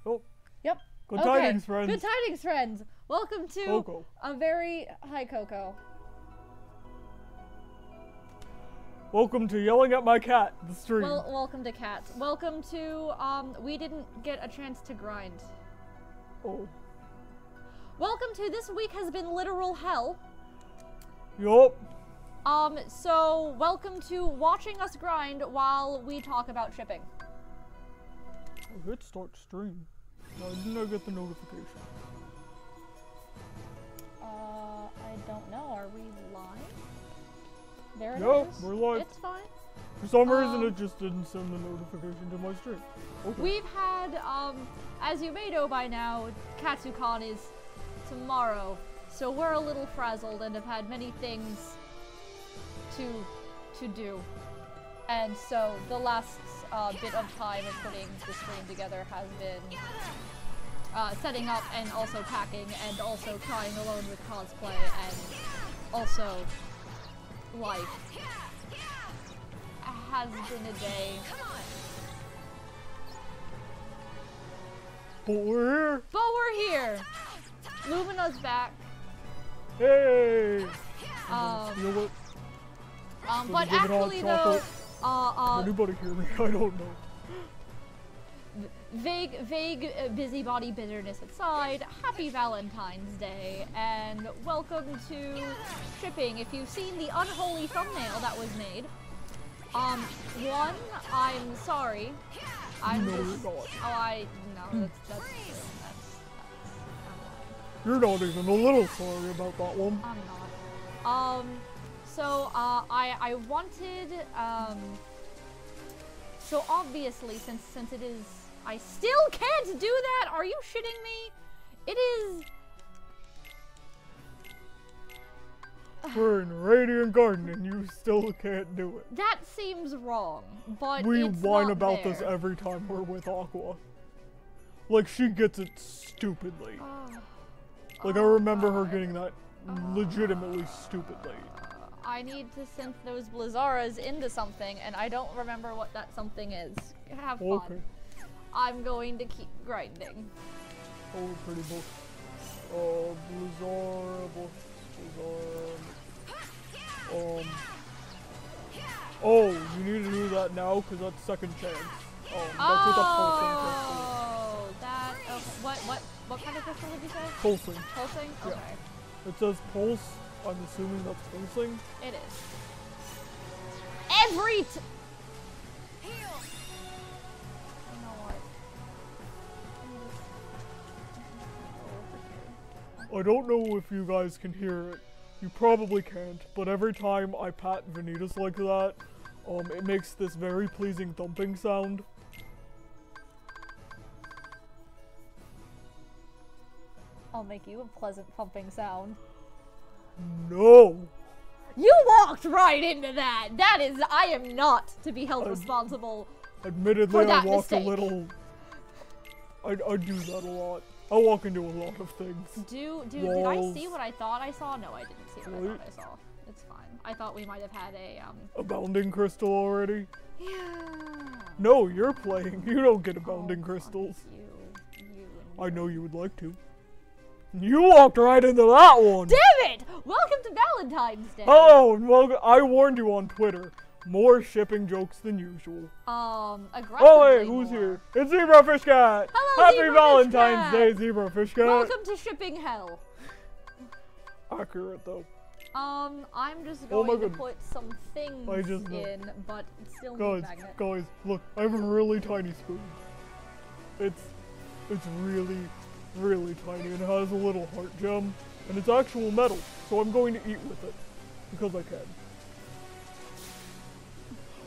Oh. Yep. Good tidings, friends. Good tidings, friends. Welcome to Coco. a very hi, Coco. Welcome to yelling at my cat. The stream. Well, welcome to cats. Welcome to we didn't get a chance to grind. Oh. Welcome to this week has been literal hell. Yup. So welcome to watching us grind while we talk about shipping. I hit start stream. Why didn't I get the notification? I don't know. Are we live? There it is. Yep, we're live. It's fine. For some reason, it just didn't send the notification to my stream. Okay. We've had, as you may know by now, KatsuCon is tomorrow, so we're a little frazzled and have had many things to do. And so the last bit of time of putting the stream together has been setting up and also packing and also trying alone with cosplay and also life. Has been a day. But we're here. But we're here! Lumina's back. Hey! Um, you know what? but actually though, anybody hear me? I don't know. Vague busybody bitterness aside, happy Valentine's Day, and welcome to shipping. If you've seen the unholy thumbnail that was made, one, I'm sorry. I'm no, just, you're not. No, that's You're not even a little sorry about that one. I'm not. So, I wanted, so obviously, since it is, I still can't do that! Are you shitting me? It is... We're in Radiant Garden and you still can't do it. That seems wrong, but we it's whine not about there. this every time we're with Aqua. Like, she gets it stupidly. Like, I remember her getting that legitimately stupidly. I need to synth those Blizzaras into something, and I don't remember what that something is. Have fun. Okay. I'm going to keep grinding. Oh, pretty book. Blizzara, oh, you need to do that now, because that's second chance. That's what the pulsing crystal is. That, okay. What kind of crystal did you say? Pulsing. Pulsing? Yeah. Okay. It says pulse, I'm assuming that's pulsing. It is. Every You know what? I don't know if you guys can hear it. You probably can't, but every time I pat Vanitas like that, it makes this very pleasing thumping sound. I'll make you a pleasant pumping sound. No! You walked right into that! That is, I am not to be held responsible. Admittedly, for that I walked mistake. a little... I do that a lot. I walk into a lot of things. Did I see what I thought I saw? No, I didn't see what I thought I saw. It's fine. I thought we might have had a bounding crystal already? Yeah. No, you're playing. You don't get abounding crystals. You I know you would like to. You walked right into that one! Damn it! Welcome to Valentine's Day! Oh, well, I warned you on Twitter. More shipping jokes than usual. Aggressively Oh wait, who's more. here? It's Zebrafish Cat! Hello, Happy Zebrafish Valentine's Cat! Day, Zebrafish Cat! Welcome to shipping hell. Accurate, though. I'm just Oh my going to goodness. put some things in, but still need magnet. Guys, look, I have a really tiny spoon. It's really, really tiny and it has a little heart gem. And it's actual metal, so I'm going to eat with it. Because I can.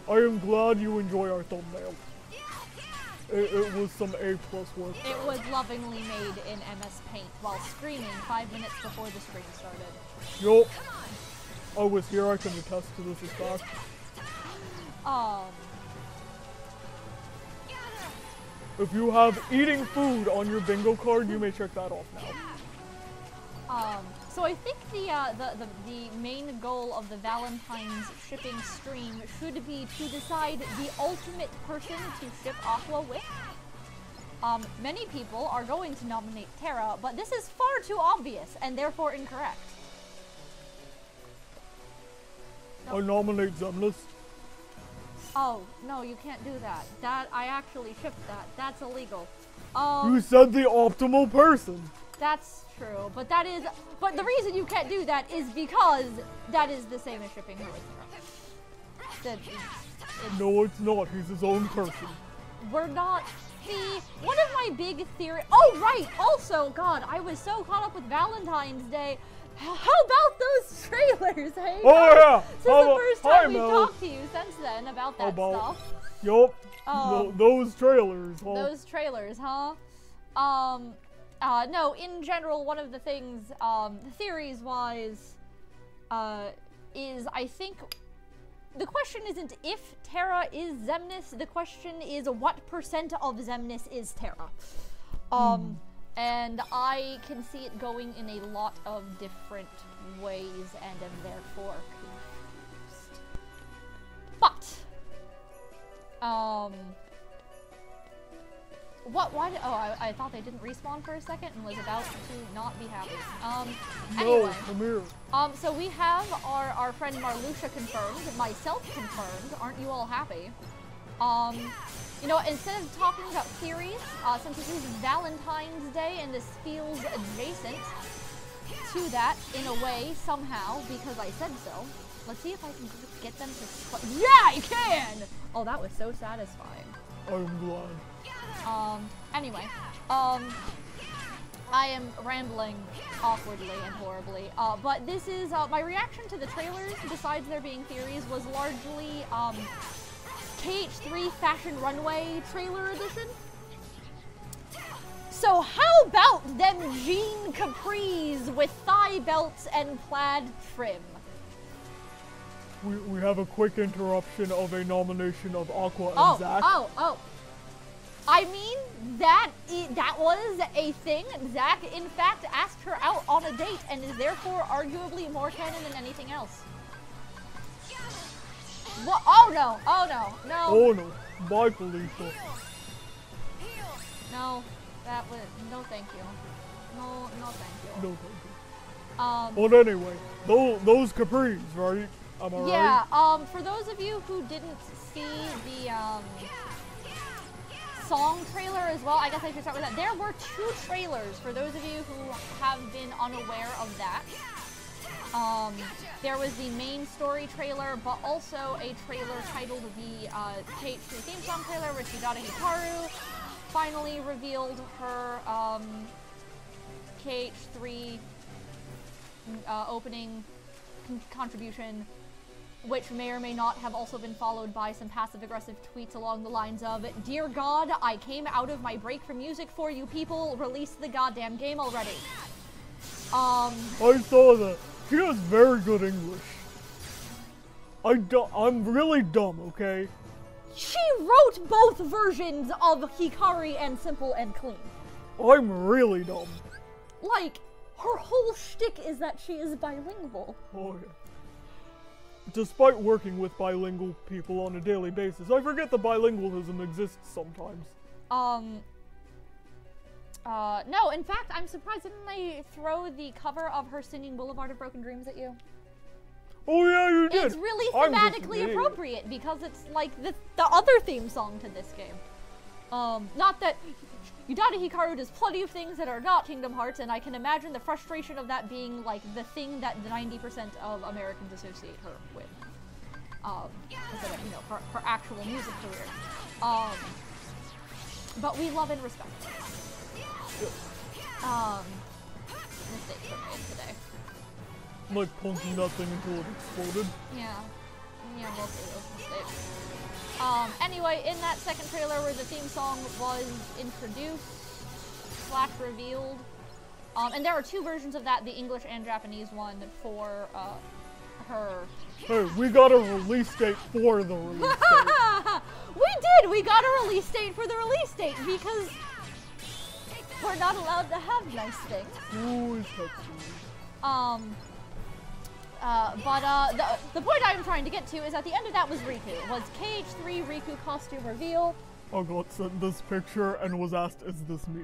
I am glad you enjoy our thumbnail. It was some A+ work. It was lovingly made in MS Paint while screaming 5 minutes before the stream started. Yup. I was here, I can attest to this as fact. If you have eating food on your bingo card, you may check that off now. So I think the main goal of the Valentine's shipping stream should be to decide the ultimate person to ship Aqua with. Many people are going to nominate Terra, but this is far too obvious and therefore incorrect. I nominate Zemnis. Oh, no, you can't do that. I actually shipped that. That's illegal. You said the optimal person. That's true, but the reason you can't do that is because that is the same as shipping her with Terra. No, it's not. He's his own person. We're not. See, one of my big theories. Oh, right. Also, God, I was so caught up with Valentine's Day. How about those trailers, hey? Oh, yeah. This is the first time we've talked to you since then about that stuff. Yup. Those trailers, huh? Those trailers, huh? No, in general, one of the things, theories-wise, is I think the question isn't if Terra is Xemnas, the question is what percent of Xemnas is Terra. And I can see it going in a lot of different ways and am therefore confused. But, I thought they didn't respawn for a second and was about to not be happy. Anyway. No, come here. So we have our friend Marluxia confirmed, myself confirmed. Aren't you all happy? You know, instead of talking about theories, since this is Valentine's Day and this feels adjacent to that in a way, somehow, because I said so, let's see if I can get them to... Yeah, I can! Oh, that was so satisfying. I'm glad. Anyway, I am rambling awkwardly and horribly, but this is, my reaction to the trailers, besides there being theories, was largely, KH3 Fashion Runway trailer edition. So how about them jean capris with thigh belts and plaid trim? We have a quick interruption of a nomination of Aqua and Zach. I mean, that was a thing. Zach, in fact, asked her out on a date and is therefore arguably more canon than anything else. What? Oh no! Oh no! No! Oh no! Bye, Felicia. No, that was no. Thank you. No, thank you. No, thank you. But anyway, those capris, right? Am I right? Yeah. For those of you who didn't see the song trailer as well, I guess I should start with that. There were 2 trailers for those of you who have been unaware of that. There was the main story trailer, but also a trailer titled the KH3 theme song trailer, where Yudata Hikaru finally revealed her KH3 opening contribution, which may or may not have also been followed by some passive-aggressive tweets along the lines of, "Dear God, I came out of my break from music for you people, release the goddamn game already." I saw that. She has very good English. I'm really dumb, okay? She wrote both versions of Hikari and Simple and Clean. I'm really dumb. Like, her whole shtick is that she is bilingual. Oh yeah. Despite working with bilingual people on a daily basis, I forget that bilingualism exists sometimes. No, in fact, I'm surprised didn't I throw the cover of her singing Boulevard of Broken Dreams at you? Oh yeah, you did! It's really thematically appropriate because it's like the other theme song to this game. Not that Yudata Hikaru does plenty of things that are not Kingdom Hearts, and I can imagine the frustration of that being like the thing that 90% of Americans associate her with. Instead of, you know, her actual music career. But we love and respect her. Mistakes were made today. Like punching that thing until it exploded. Yeah, mostly those mistakes. Anyway, in that second trailer where the theme song was introduced / revealed, and there are 2 versions of that, the English and Japanese one for her. Hey, we got a release date for the release date. We did! We got a release date for the release date because We're not allowed to have nice things. Who is Tetsu? The point I'm trying to get to is at the end of that was Riku. Was KH3 Riku costume reveal? I got sent this picture and was asked, is this me?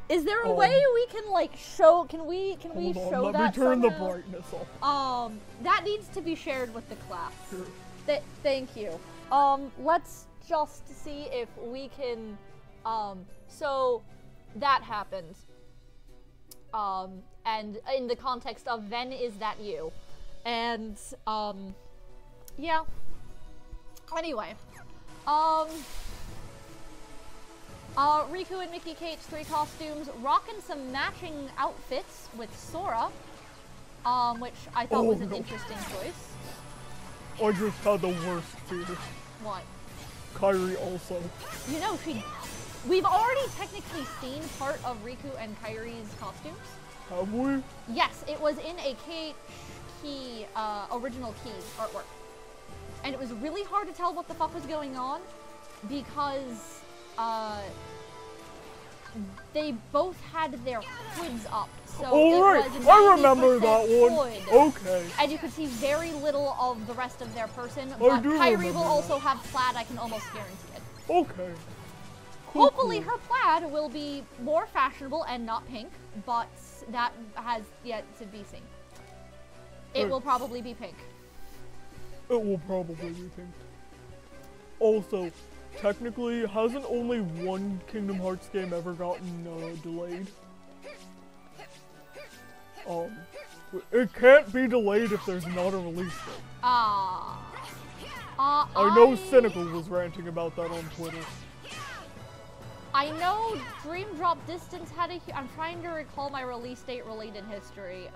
Is there a way we can like show? Can we Hold on, show let that me turn the somehow? brightness off. That needs to be shared with the class. Sure. Thank you. Let's just see if we can. So that happened. And in the context of Ven, is that you? And yeah. Anyway, Riku and Mickey KH3 costumes, rocking some matching outfits with Sora, which I thought was an interesting choice. I just had the worst fear. What? Kairi also. You know, we've already technically seen part of Riku and Kairi's costumes. Have we? Yes, it was in a key, original key artwork. And it was really hard to tell what the fuck was going on because, they both had their hoods up. So right, it was I remember that one. hood. Okay. And you could see very little of the rest of their person, I but do Kairi remember will that. also have plaid, I can almost guarantee it. Okay. Cool, Hopefully cool. her plaid will be more fashionable and not pink, but that has yet to be seen. It will probably be pink. It will probably be pink. Also, technically, hasn't only one Kingdom Hearts game ever gotten delayed? It can't be delayed if there's not a release date. I know Cynical was ranting about that on Twitter. I know Dream Drop Distance had I'm trying to recall my release date related history.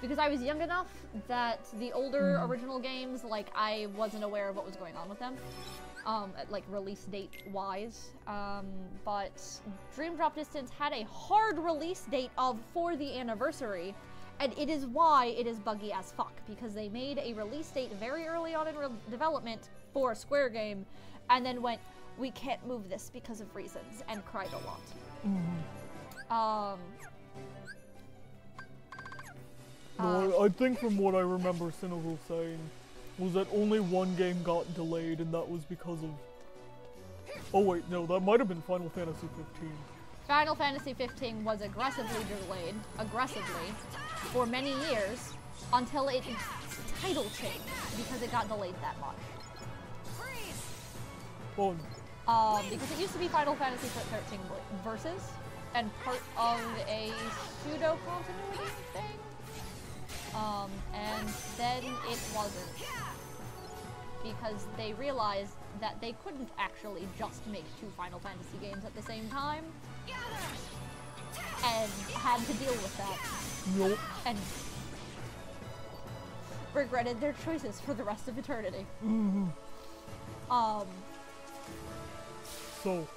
Because I was young enough that the older original games, like, I wasn't aware of what was going on with them. Like, release date wise. But Dream Drop Distance had a hard release date for the anniversary. And it is why it is buggy as fuck, because they made a release date very early on in development for a Square game, and then went, we can't move this because of reasons, and cried a lot. No, I think from what I remember Cynical saying was that only one game got delayed, and that was because of... Oh wait, no, that might have been Final Fantasy 15. Final Fantasy 15 was aggressively delayed, for many years, until its title changed, because it got delayed that much. Fun. Because it used to be Final Fantasy 13 Versus, and part of a pseudo-continuity thing. And then it wasn't. Because they realized that they couldn't actually just make two Final Fantasy games at the same time. And had to deal with that. Nope. And regretted their choices for the rest of eternity. So,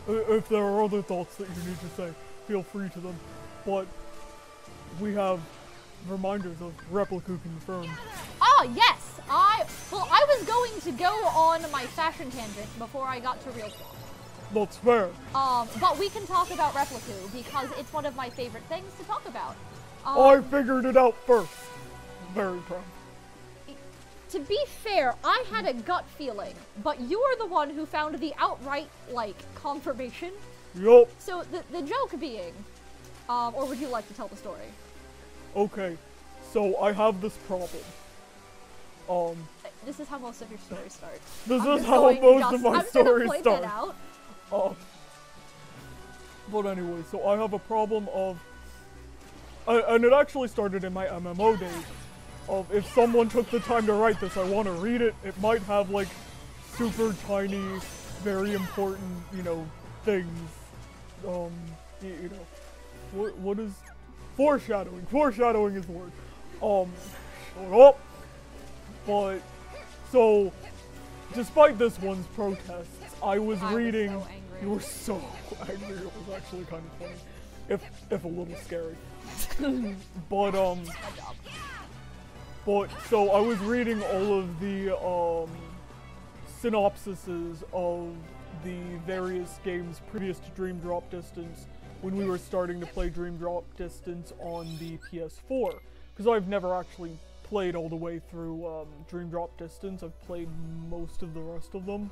if there are other thoughts that you need to say, feel free to them. But we have reminders of Replica confirmed. Ah, yes! I was going to go on my fashion tangent before I got to real talk. That's fair. But we can talk about Replica because it's one of my favorite things to talk about. I figured it out first. Very proud. To be fair, I had a gut feeling, but you are the one who found the outright, like, confirmation. Yup. So, the joke being, or would you like to tell the story? Okay, so I have this problem. This is how most of your stories start. This is how most of my stories point start. That out. But anyway, so I have a problem of, and it actually started in my MMO days, of if someone took the time to write this, I want to read it. It might have like super tiny, very important, you know, things. You know, what is foreshadowing? Foreshadowing is the word. Shut up. But so, despite this one's protests, I was reading. So angry. You were so angry. It was actually kind of funny, if a little scary. But so I was reading all of the synopsises of the various games previous to Dream Drop Distance when we were starting to play Dream Drop Distance on the PS4. Because I've never actually played all the way through Dream Drop Distance. I've played most of the rest of them.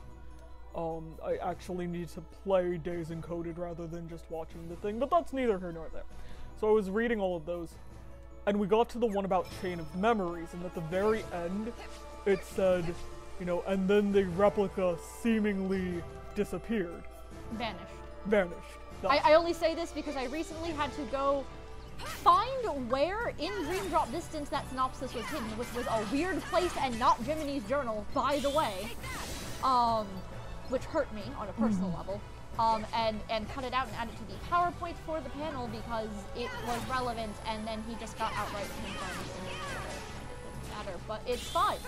I actually need to play Days Encoded rather than just watching the thing, but that's neither here nor there. So I was reading all of those, and we got to the one about Chain of Memories, and at the very end, it said, you know, and then the replica seemingly disappeared. Vanished. I only say this because I recently had to go find where in Dream Drop Distance that synopsis was hidden, which was a weird place and not Jiminy's journal, by the way. Which hurt me on a personal level, and cut it out and add it to the PowerPoint for the panel because it was relevant, and then he just got outright confirmed. It didn't matter, but it's fine.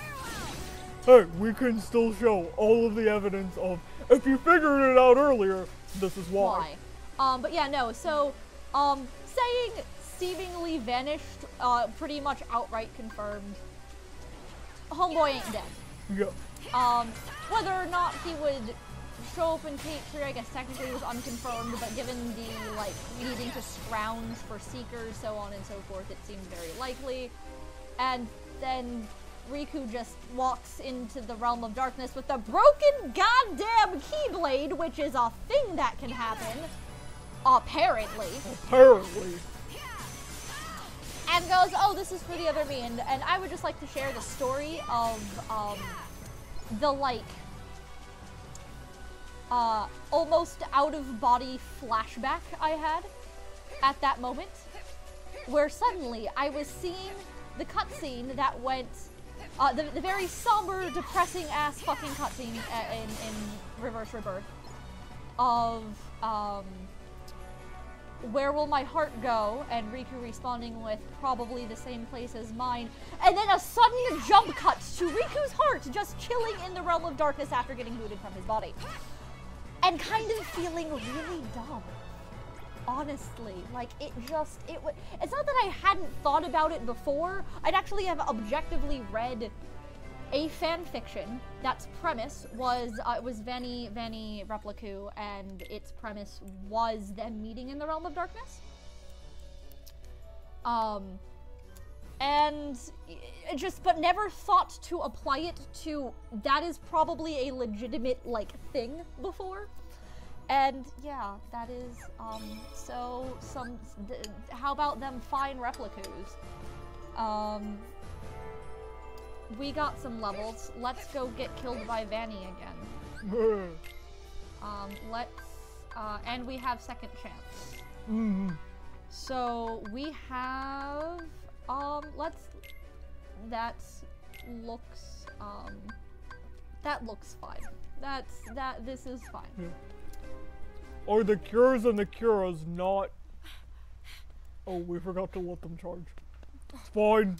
Hey, we can still show all of the evidence of, if you figured it out earlier, this is why. But yeah, no, so, saying seemingly vanished, pretty much outright confirmed, homeboy ain't dead. Yeah. Whether or not he would show up in Kate 3, I guess technically was unconfirmed, but given the, like, needing to scrounge for Seekers, so on and so forth, it seemed very likely. And then Riku just walks into the Realm of Darkness with the broken goddamn Keyblade, which is a thing that can happen, apparently. And goes, oh, this is for the other me, and I would just like to share the story of, the, like, almost out-of-body flashback I had at that moment, where suddenly I was seeing the cutscene that went, the very somber, depressing-ass fucking cutscene in Reverse Rebirth of, where will my heart go, and Riku responding with probably the same place as mine, and then a sudden jump cut to Riku's heart just chilling in the Realm of Darkness after getting booted from his body. And kind of feeling really dumb. Honestly, like, it's not that I hadn't thought about it before. I'd actually have objectively read a fanfiction that's premise was, it was Vani Repliku, and its premise was them meeting in the Realm of Darkness. And but never thought to apply it to, that is probably a legitimate, like, thing before. And yeah, that is, so, how about them fine Replikus? We got some levels. Let's go get killed by Vanny again. And we have second chance. So we have, that looks fine. This is fine. Yeah. Are the cures and the curas not... Oh, we forgot to let them charge. It's fine.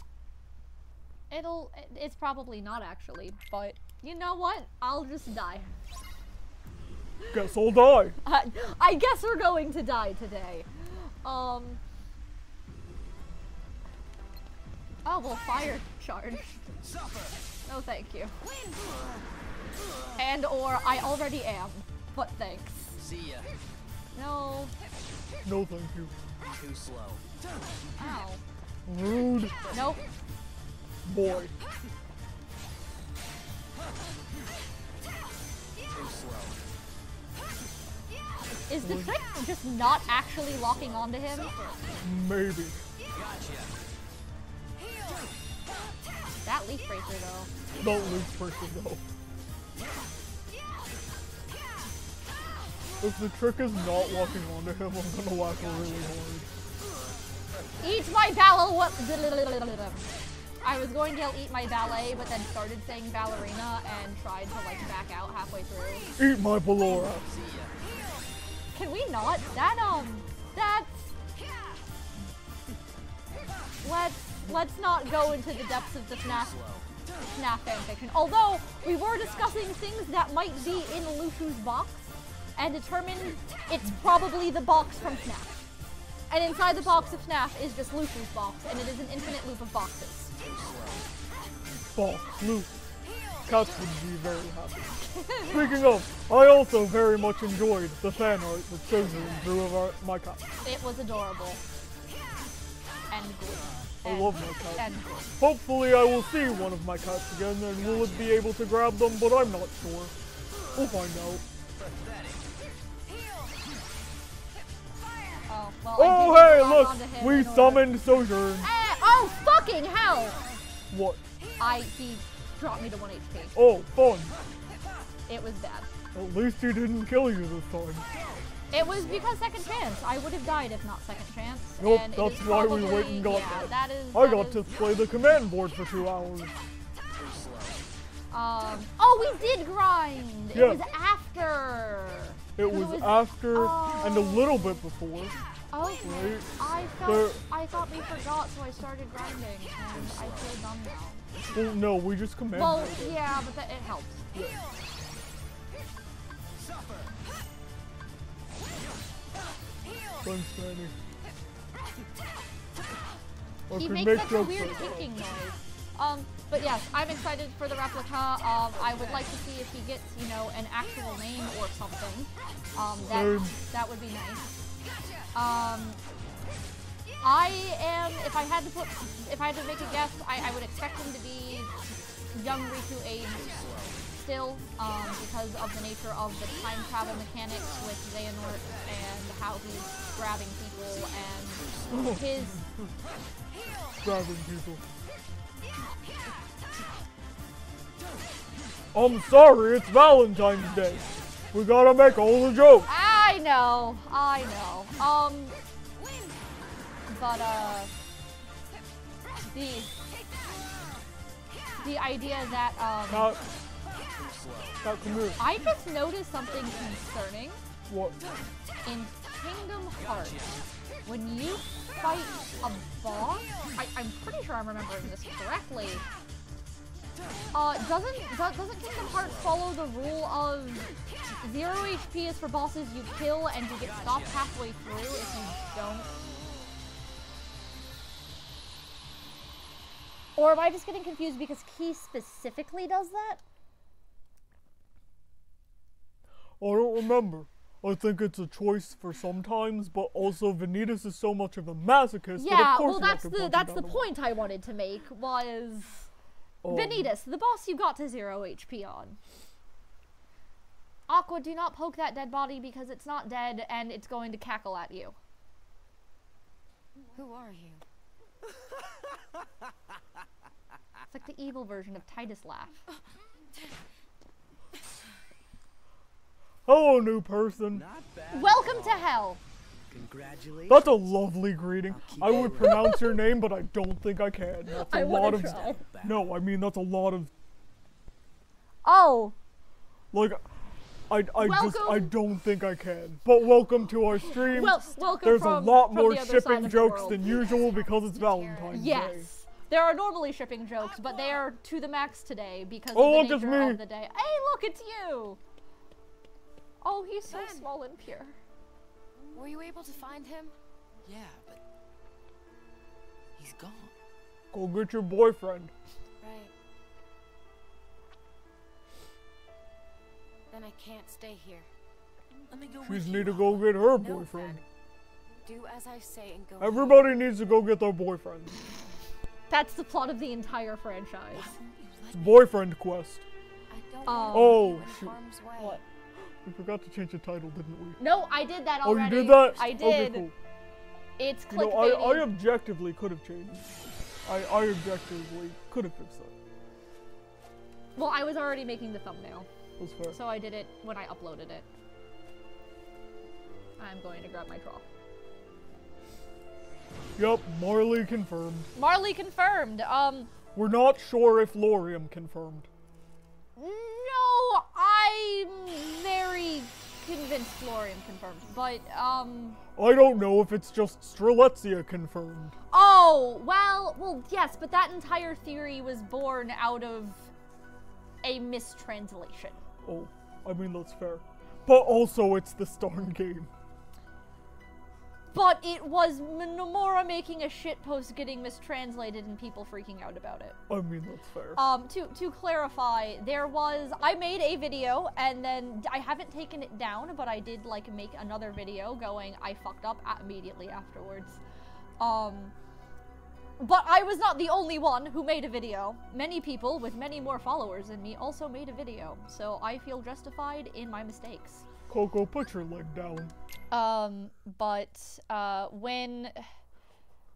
It's probably not actually, but you know what? I'll just die. Guess I'll die. I guess we're going to die today. Oh, well, fire charge. No, thank you. And or I already am, but thanks. See ya. No. No, thank you. Too slow. Ow. Rude. Nope. Boy. Too slow. Is the trick just not actually locking onto him? Maybe. Gotcha. That leaf breaker though. Don't lose person though. If the trick is not locking onto him, I'm gonna laugh really hard. Eat my ballet. I was going to yell eat my ballet, but then started saying ballerina and tried to like back out halfway through. Eat my Ballora. Can we not? Let's not go into the depths of the FNAF fanfiction. Although we were discussing things that might be in Lufu's box, and determined it's probably the box from FNAF. And inside the box of FNAF is just Lufu's box, and it is an infinite loop of boxes. Box, loop. Cats would be very happy. Speaking of, I also very much enjoyed the fan art that Sojourn drew of my cat. It was adorable. And good. I love my cat. And good. Hopefully I will see one of my cats again and will be able to grab them, but I'm not sure. We'll find out. Oh, well, Oh, I hey, did look! onto him We in order- summoned Sojourn. Oh, fucking hell! What? He dropped me to 1 HP. Oh, fun. It was bad. At least he didn't kill you this time. It was because second chance. I would have died if not second chance. Nope, and it that's is why we probably- went and got yeah, that. that is. I that got is- to play the command board for 2 hours. Oh, we did grind. Yeah. It was after. It was after and a little bit before. Okay. Right. I thought we forgot, so I started grinding, and I feel dumb now. Well, no, we just command Well, boarded it. yeah, but it helps. Yeah. Thanks, Manny. I He can makes make such a jokes weird like that. kicking noise. But yes, I'm excited for the replica. I would like to see if he gets, an actual name or something. That would be nice. If I had to make a guess, I would expect him to be young Riku age still, because of the nature of the time travel mechanics with Xehanort and how he's grabbing people and his... Grabbing people. I'm sorry, it's Valentine's Day. We gotta make all the jokes. I know. But, the idea that, Cat, come here. I just noticed something concerning. What? In Kingdom Hearts, when you fight a boss, I'm pretty sure I'm remembering this correctly, doesn't Kingdom Hearts follow the rule of 0 HP is for bosses you kill and you get stopped halfway through if you don't? Or am I just getting confused because Key specifically does that? I don't remember. I think it's a choice for sometimes, but also Vanitas is so much of a masochist that Yeah, of course well you have to punch him that's down the the point I wanted to make was Vanitas, the boss you got to 0 HP on. Aqua, do not poke that dead body because it's not dead and it's going to cackle at you. Who are you? It's like the evil version of Titus laugh. Hello, new person. Not bad. Welcome to hell. Congratulations. That's a lovely greeting. I would pronounce your name, but I don't think I can. That's a I lot wanna of. try. No, I mean that's a lot of. Oh, Like, I Welcome. don't think I can. But welcome to our stream. well, welcome There's from, a lot from more the other side shipping of the jokes world. than usual because it's Valentine's Day. Yes. There are normally shipping jokes, but they are to the max today because Oh, of look, the it's nature me. of the day. Hey, look, it's you! Oh, he's so Ben. small and pure. Were you able to find him? Yeah, but he's gone. Go get your boyfriend. Right. Then I can't stay here. Let me go She with just you. need to go get her No, boyfriend. Ben. Do as I say and go. Everybody needs to go get their boyfriend. That's the plot of the entire franchise. It's boyfriend quest. I don't Oh, want to shoot. in harm's way. What? We forgot to change the title, didn't we? No, I did that Oh, you already. did that? I did. Okay, cool. It's You know, clickbaity. I objectively could have changed. I objectively could have fixed that. Well, I was already making the thumbnail, That's fair. so I did it when I uploaded it. I'm going to grab my trough. Yep, Marley confirmed. Marley confirmed. We're not sure if Lorium confirmed. No, I'm very convinced Florian confirmed, but, I don't know if it's just Strelitzia confirmed. oh, well, yes, but that entire theory was born out of a mistranslation. Oh, I mean, that's fair. But also, it's the Starn game. But it was Nomura making a shitpost getting mistranslated and people freaking out about it. I mean, that's fair. To clarify, I made a video and then I haven't taken it down, but I did like make another video going, I fucked up immediately afterwards. But I was not the only one who made a video. Many people with many more followers than me also made a video, so I feel justified in my mistakes. Coco, put your leg down. When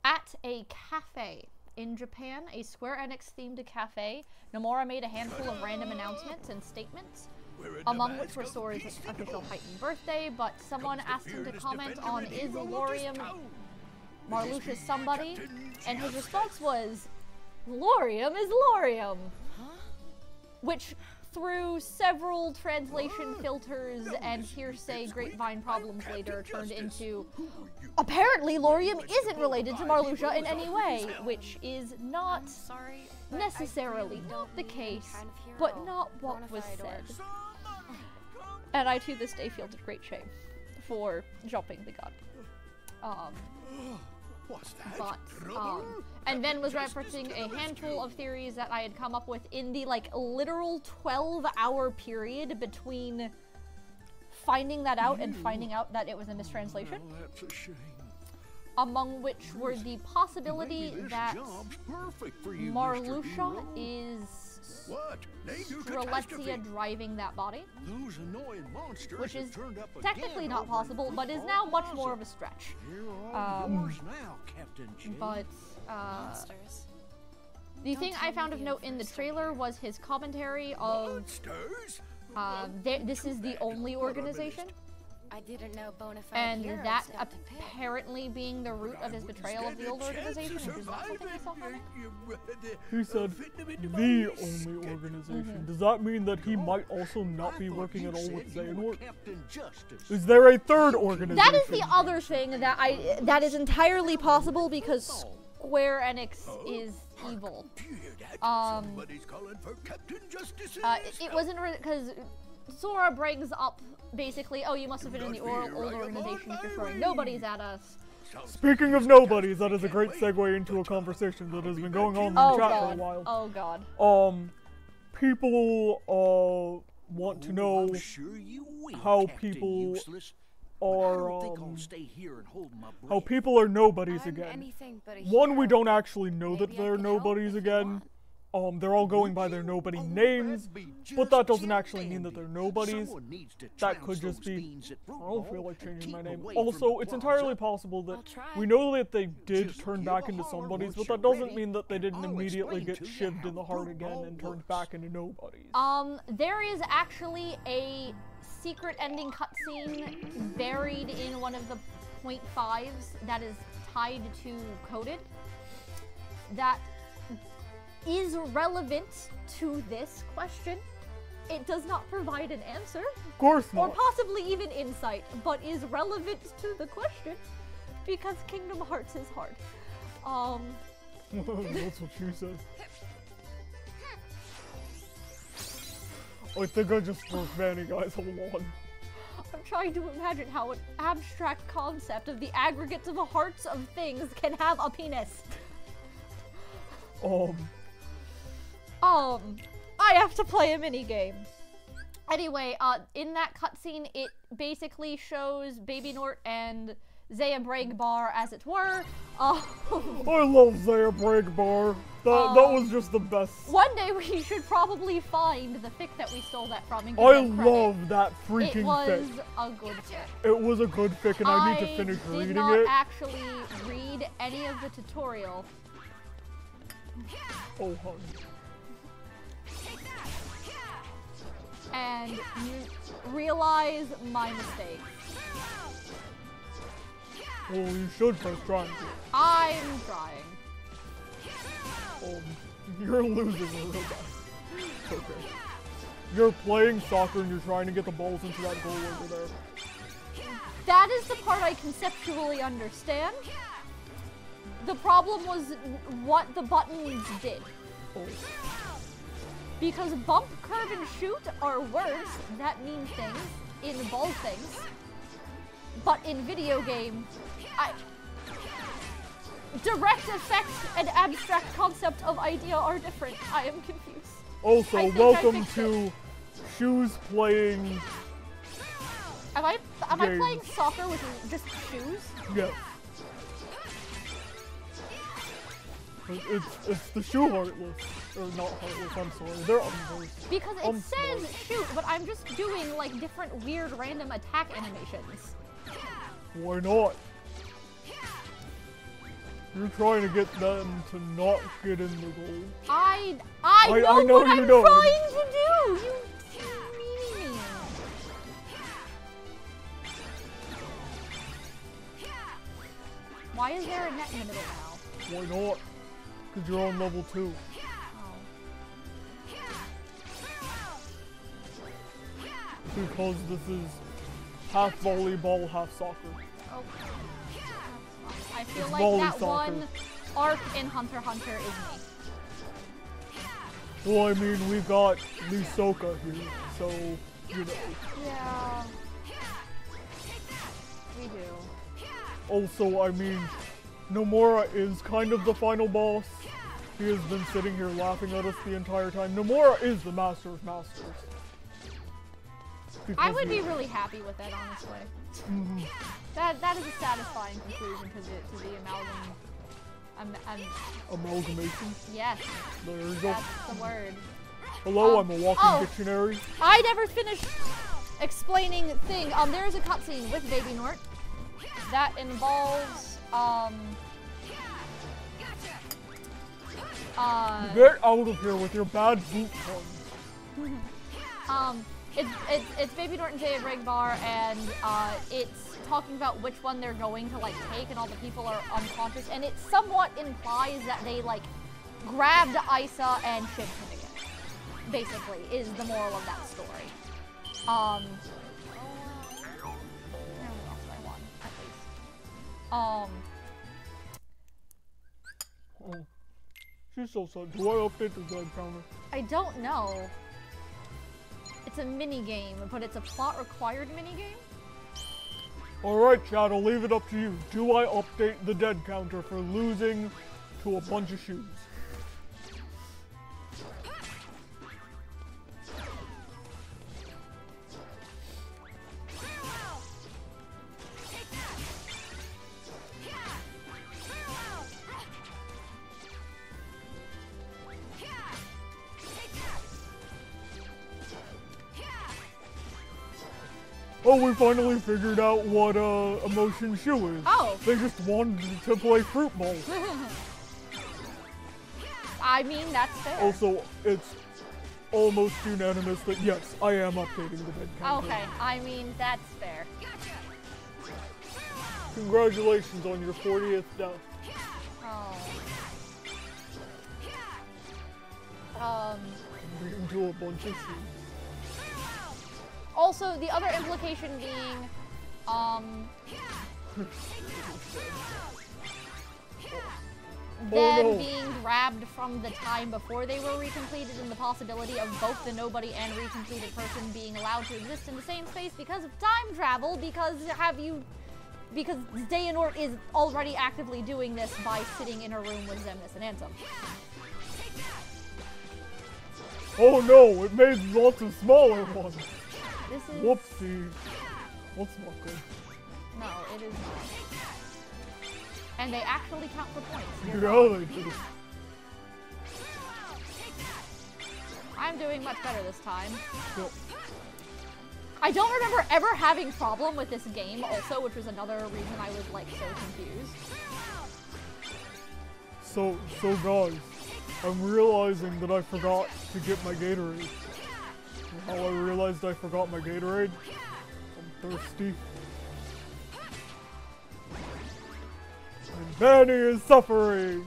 at a cafe in Japan, a Square Enix themed cafe, Nomura made a handful of random announcements and statements, among which were Sora's official heightened birthday, but someone asked him to comment on is Lorium Marluxia's somebody, and his response was, Lorium is Lorium! Which, through several translation filters and hearsay grapevine problems later, turned into, apparently Lorium isn't related to Marluxia in any way, which is not necessarily not the case, but not what was said. And I to this day feel great shame for jumping the gun. And then was referencing a handful of theories that I had come up with in the, like, literal 12-hour period between finding that out and finding out that it was a mistranslation. That's a shame. Among which were the possibility that Marluxia is Strelitzia driving that body, which is technically not possible, but is now much more of a stretch. The thing I found of note in the trailer was his commentary of, this is the only organization. I didn't know bona fide And heroes that got to pick. apparently being the root of his betrayal of the old organization, which is not something I saw coming. He said, the only organization. Does that mean that he might also not be working at all with Xehanort? Is there a third organization? That is the other thing that is entirely possible because Square Enix is evil. It wasn't because Sora brings up basically, oh, you must have been in the old organization if you're throwing nobodies at us. Speaking of nobodies, that is a great segue into a conversation that has been going on in the chat for a while. Oh god. People want to know how people are how people are nobodies again. One, we don't actually know that they're nobodies again. They're all going by their nobody names, but that doesn't actually mean that they're nobodies. That could just be, I don't feel like changing my name. Also, it's entirely possible that we know that they did turn back into somebodies, but that doesn't mean that they didn't immediately get shivved in the heart again and turned back into nobodies. There is actually a secret ending cutscene buried in one of the .5s that is tied to Coded that is relevant to this question. It does not provide an answer. Of course not. Or possibly even insight, but is relevant to the question because Kingdom Hearts is hard. That's what she said. I think I just broke Vanny, guys. Hold on. I'm trying to imagine how an abstract concept of the aggregates of the hearts of things can have a penis. I have to play a minigame. Anyway, in that cutscene, it basically shows Baby Nort and Zaya Bragbar, as it were. I love Zaya Bragbar. That was just the best. One day we should probably find the fic that we stole that from and give I them credit. love that freaking fic. It was a good fic. It was a good fic, and I need to finish reading it. I did not actually read any of the tutorial. Oh, honey. And you realize my mistake. Well, you should first try. I'm trying. You're losing a real bad. Okay. You're playing soccer and you're trying to get the balls into that goal over there. That is the part I conceptually understand. The problem was what the buttons did. Oh. Because bump, curve, and shoot are words that mean things in ball things. but in video game, direct effect and abstract concept of idea are different. I am confused. Also, welcome to Shoes playing. Am I playing soccer with just shoes? Yes. It's the shoe heartless. Or not heartless, I'm sorry. They're unversed. Because it says shoot, but I'm just doing like different weird random attack animations. Why not? You're trying to get them to not get in the goal. I know know what you I'm know. trying to do! You meanie. Why is there a net in the middle now? Why not? Because you're on level 2. Because this is half volleyball, half soccer. Okay. I feel It's like volley that soccer. one arc in Hunter x Hunter is me. Well, I mean, we got Lisoka here, so, you know. Yeah. We do. Also, I mean, Nomura is kind of the final boss. He has been sitting here laughing at us the entire time. Nomura is the master of masters. I would be really happy with that, honestly. That is a satisfying conclusion to the amalgamation? Yes. There you go. That's the word. Hello, I'm a walking dictionary. I never finished explaining thing. There is a cutscene with Baby Nort that involves Get out of here with your bad boot puns. It's Baby Nort and Jay at Rig Bar, and it's talking about which one they're going to like take, and all the people are unconscious, and it somewhat implies that they like grabbed Isa and shipped him again. Basically, is the moral of that story. What else do I want, at least? Oh, she's so sad. Do I update the dead counter? I don't know. It's a mini game, but it's a plot required mini game. Alright, Chad, I'll leave it up to you. Do I update the dead counter for losing to a bunch of shoes? Oh, we finally figured out what emotion shoe is. Oh. They just wanted to play fruit ball. I mean, that's fair. Also, it's almost unanimous that yes, I am updating the dead counter. Okay, I mean, that's fair. Congratulations on your 40th death. Beaten to a bunch of shoes. Also, the other implication being, them being grabbed from the time before they were recompleted, and the possibility of both the nobody and recompleted person being allowed to exist in the same space because of time travel, because Xehanort is already actively doing this by sitting in a room with Xemnas and Ansem. Oh no, it made lots of smaller ones. This is... Whoopsie. That's not good. No, it is not. And they actually count for points. Yeah, they do. I'm doing much better this time. Yep. I don't remember ever having problem with this game also, which was another reason I was like so confused. So guys, I'm realizing that I forgot to get my Gatorade. How I realized I forgot my Gatorade? I'm thirsty. And Danny is suffering!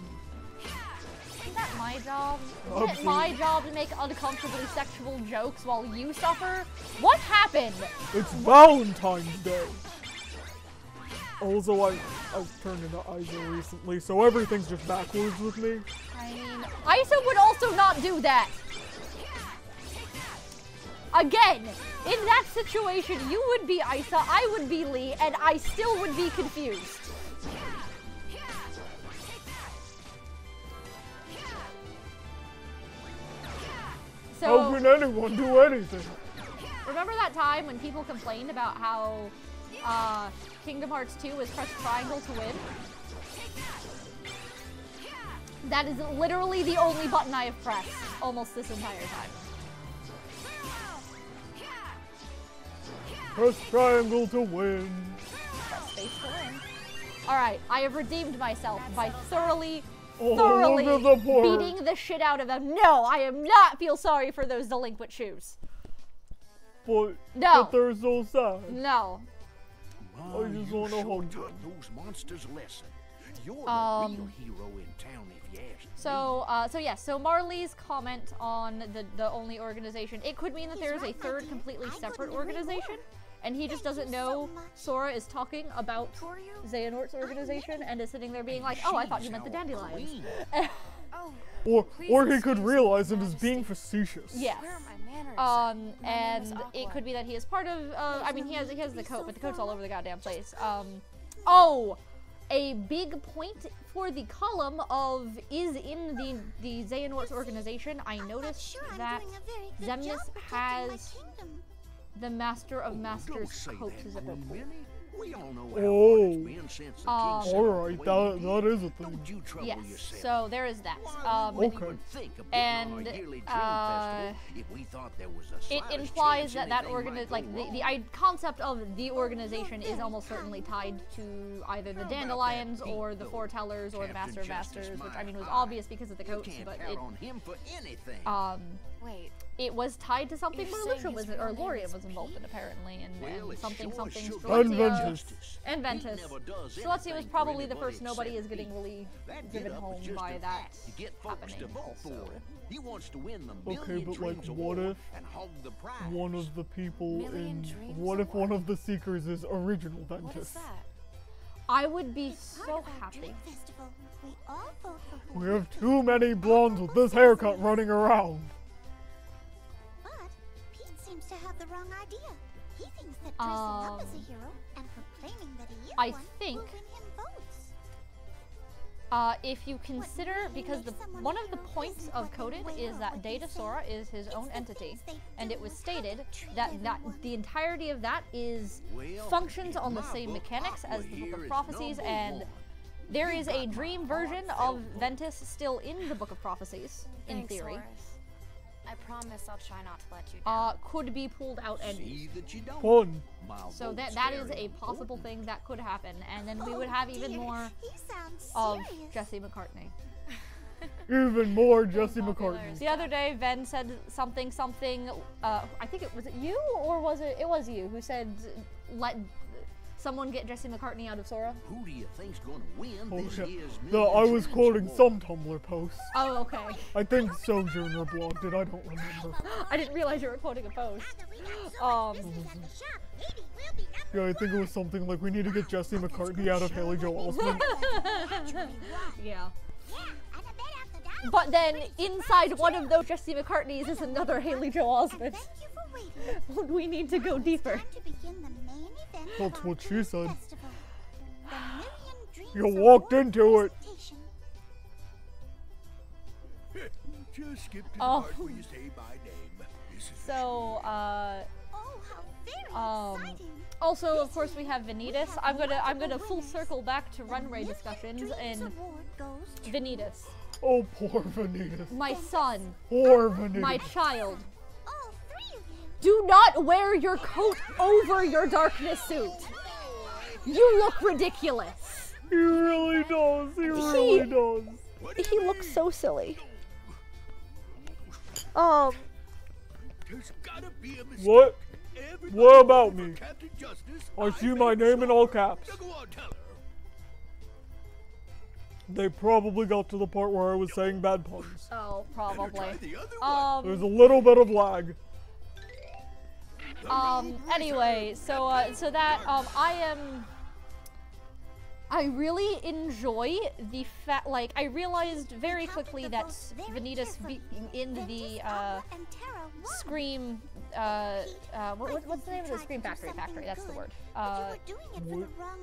Is that my job? Absolutely. Is it my job to make uncomfortably sexual jokes while you suffer? What happened? It's Valentine's Day! Also, I've turned into Isa recently, so everything's just backwards with me. I mean, Isa would also not do that! again, in that situation, you would be Isa, I would be Lee, and I still would be confused. So, how can anyone do anything? remember that time when people complained about how Kingdom Hearts 2 was press triangle to win? That is literally the only button I have pressed almost this entire time. Press triangle to win. Press space to win. Alright, I have redeemed myself by thoroughly Look at the poor. beating the shit out of them. No, I am not feel sorry for those delinquent shoes. But they're so sad. No. I just want to hug them. Those monsters a lesson. You're the real hero in town, if you ask me. So Marley's comment on the only organization, it could mean that there is a third completely separate organization, and he just doesn't know Sora is talking about Xehanort's organization and is sitting there being like, oh, I thought you meant the Dandelions. Or he could realize it is being facetious. Yes. Where are my manners? And it could be that he is part of, I mean, he has the coat, but the coat's all over the goddamn place. A big point for the column of is in the Xehanort's organization. I noticed that Xemnas has the Master of Masters coat zipper pull. We all know Oh. how it's been since the king sent Alright, away. that is a thing. Don't you trouble Yes, yourself. so there is that. Okay. Think of and, putting on a yearly dream festival if we thought there was a It slightest implies chance that anything might like go the concept of the organization is almost certainly tied to either the Dandelions or the Foretellers or the Master of Masters, which I mean was obvious because of the You coats, can't but count on him for anything. Wait, it was tied to something You're Marluxia saying was his or real name Lorian is was involved in apparently, Well, and it something sure something should be And Strelitzia Ventus. and He Ventus. never does Strelitzia was anything for probably the anybody first nobody is except getting me. really That driven get-up home was just by a that act to get folks to happening vote for also. him. He wants to win the Okay, Million but like, Dreams what Award if and hog the prize. one of the people Million in Dreams what if one Award? of the seekers is original what is Ventus? that? I would be so happy. Festival. We all vote for who We have too many blondes with this haircut running around. But Pete seems to have the wrong idea. He thinks that dressing up as a hero and proclaiming that he is I one think- will win him votes. If you consider, because one of the points of Coded is that Data Sora is his own entity, and it was stated that the entirety of that is functions on the same mechanics as the Book of Prophecies, and there is a dream version of Ventus still in the Book of Prophecies, in Thanks, theory. Horace. I promise I'll try not to let you down. Could be pulled out and See that you don't. Fun. My so vote's that is very a possible important. thing that could happen, and then we would have even Dear, more He sounds of serious. Jesse McCartney. Even more Jesse Popular McCartney. The other day, Ven said something, I think it was you, or was it was you who said, let someone get Jesse McCartney out of Sora? Who do you think's gonna win Oh, this yeah. year's No, I Million was Dreams quoting Award? some Tumblr posts. Oh, okay. I think Sojourner blogged it, I don't remember. I didn't realize you were quoting a post. Yeah, I think it was something like, we need to get Jesse McCartney out of Haley Joel Osment. Yeah. But then, inside one of those Jesse McCartneys is another Haley Joel Osment. Thank you for waiting. We need to go deeper. Time to begin the main event That's of what our she Dream said. Festival. The Million Dreams You walked Award into it. presentation. Just skip to the Oh. part where you say my name. This is So, Oh, how very exciting. also, of course, we have Vanitas. I'm gonna full circle back to Runway discussions Dreams and Award goes to Vanitas, Oh, poor Vanitas. my son, Poor Vanitas. my child. all three of you. Do not wear your coat over your darkness suit. You look ridiculous. He really does. He really does. He looks so silly. There's gotta be a mistake. What? Everybody What about voted for me? Captain Justice. I see my name in all caps. Now go on, tell her. They probably got to the part where I was saying bad puns. Oh, Try probably. the other There's a little bit of lag. Anyway, so that, I really enjoy the fact, like, I realized very quickly that Vanitas being in the, Scream, what's the name of the Scream Factory? That's the word.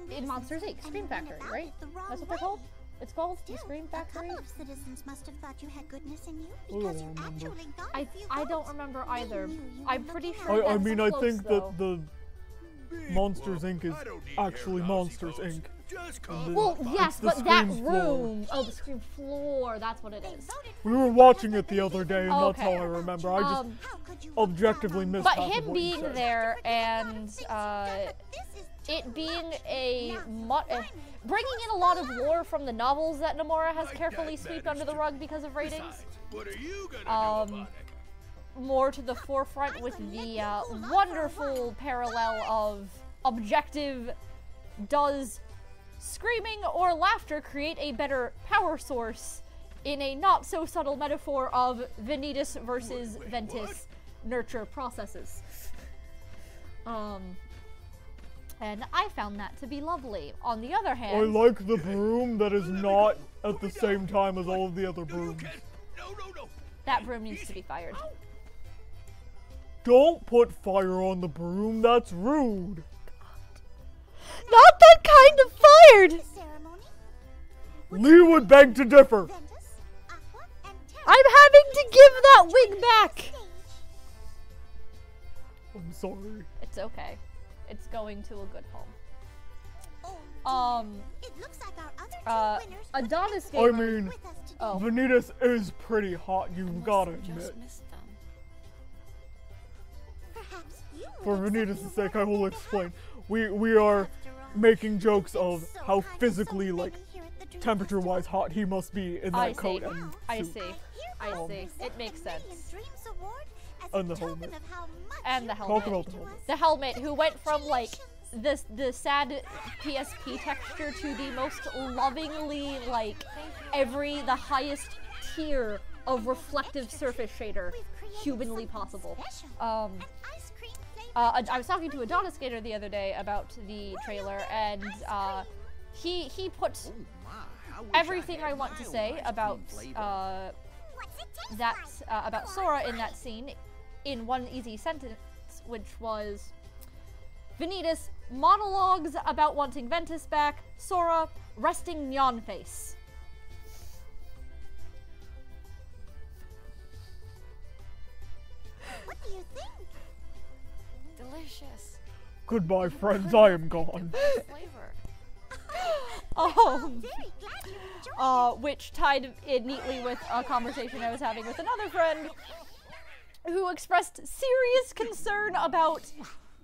In Monsters Inc. Scream Factory, right? That's what they're called? It's called the Scream Factory? A couple of citizens must have thought you had goodness in you I don't because you remember. actually got a few I don't votes. remember They either. knew you I'm were pretty the sure I that's mean, I close, think though. that the Monsters Inc. is actually Monsters Inc. Well, yes, the but that Scream floor. room. Oh, the Scream floor. That's what it is. We were watching it the other day, and that's Okay. how I remember. I just How could you objectively missed But half of him what you being said. there and it being bringing in a lot of lore from the novels that Nomura has carefully swept under the rug because of ratings. What are you gonna do about it? More to the forefront with the wonderful parallel of objective. Does screaming or laughter create a better power source in a not so subtle metaphor of Vanitas versus Ventus nurture processes? And I found that to be lovely. On the other I hand, like the broom that is not at the same time as all of the other brooms. No. that broom needs to be fired. Don't put fire on the broom, that's rude. Not that kind of fired! ceremony? Lee would beg to differ. Ventus, Aqua, and Terra I'm having to give that wig back! stage. I'm sorry. It's okay. It's going to a good home. Oh, it looks like our other two winners would Adonis be I Gamer. mean, with us today. Oh. Vanitas is pretty hot, you've gotta Just admit. missed them. Perhaps you For would accept Vanitas' the sake, I award will on their explain. behalf. We are After all, making jokes we've been of so how kind to so physically, like, many here at the Dream temperature-wise Festival. hot he must be in I that see. coat and I suit. see. I I hereby see. present It makes the Million sense. Dreams Award as And a the token helmet. of how much And the you helmet. Talk about the mean to helmet. us. The helmet, who went from like the sad PSP texture to the most lovingly like the highest tier of reflective surface shader humanly possible. An ice cream flavor I was talking to Adonis Gator the other day about the trailer, and he put Oh my, I wish everything had I want to my own say ice about cream flavor. What's it taste that like? about Sora in that scene in one easy sentence, which was Vanitas monologues about wanting Ventus back, Sora resting neon face. What do you think? Delicious. Goodbye, friends, I am gone. Flavor. Very glad you enjoyed Which tied in neatly with a conversation I was having with another friend who expressed serious concern about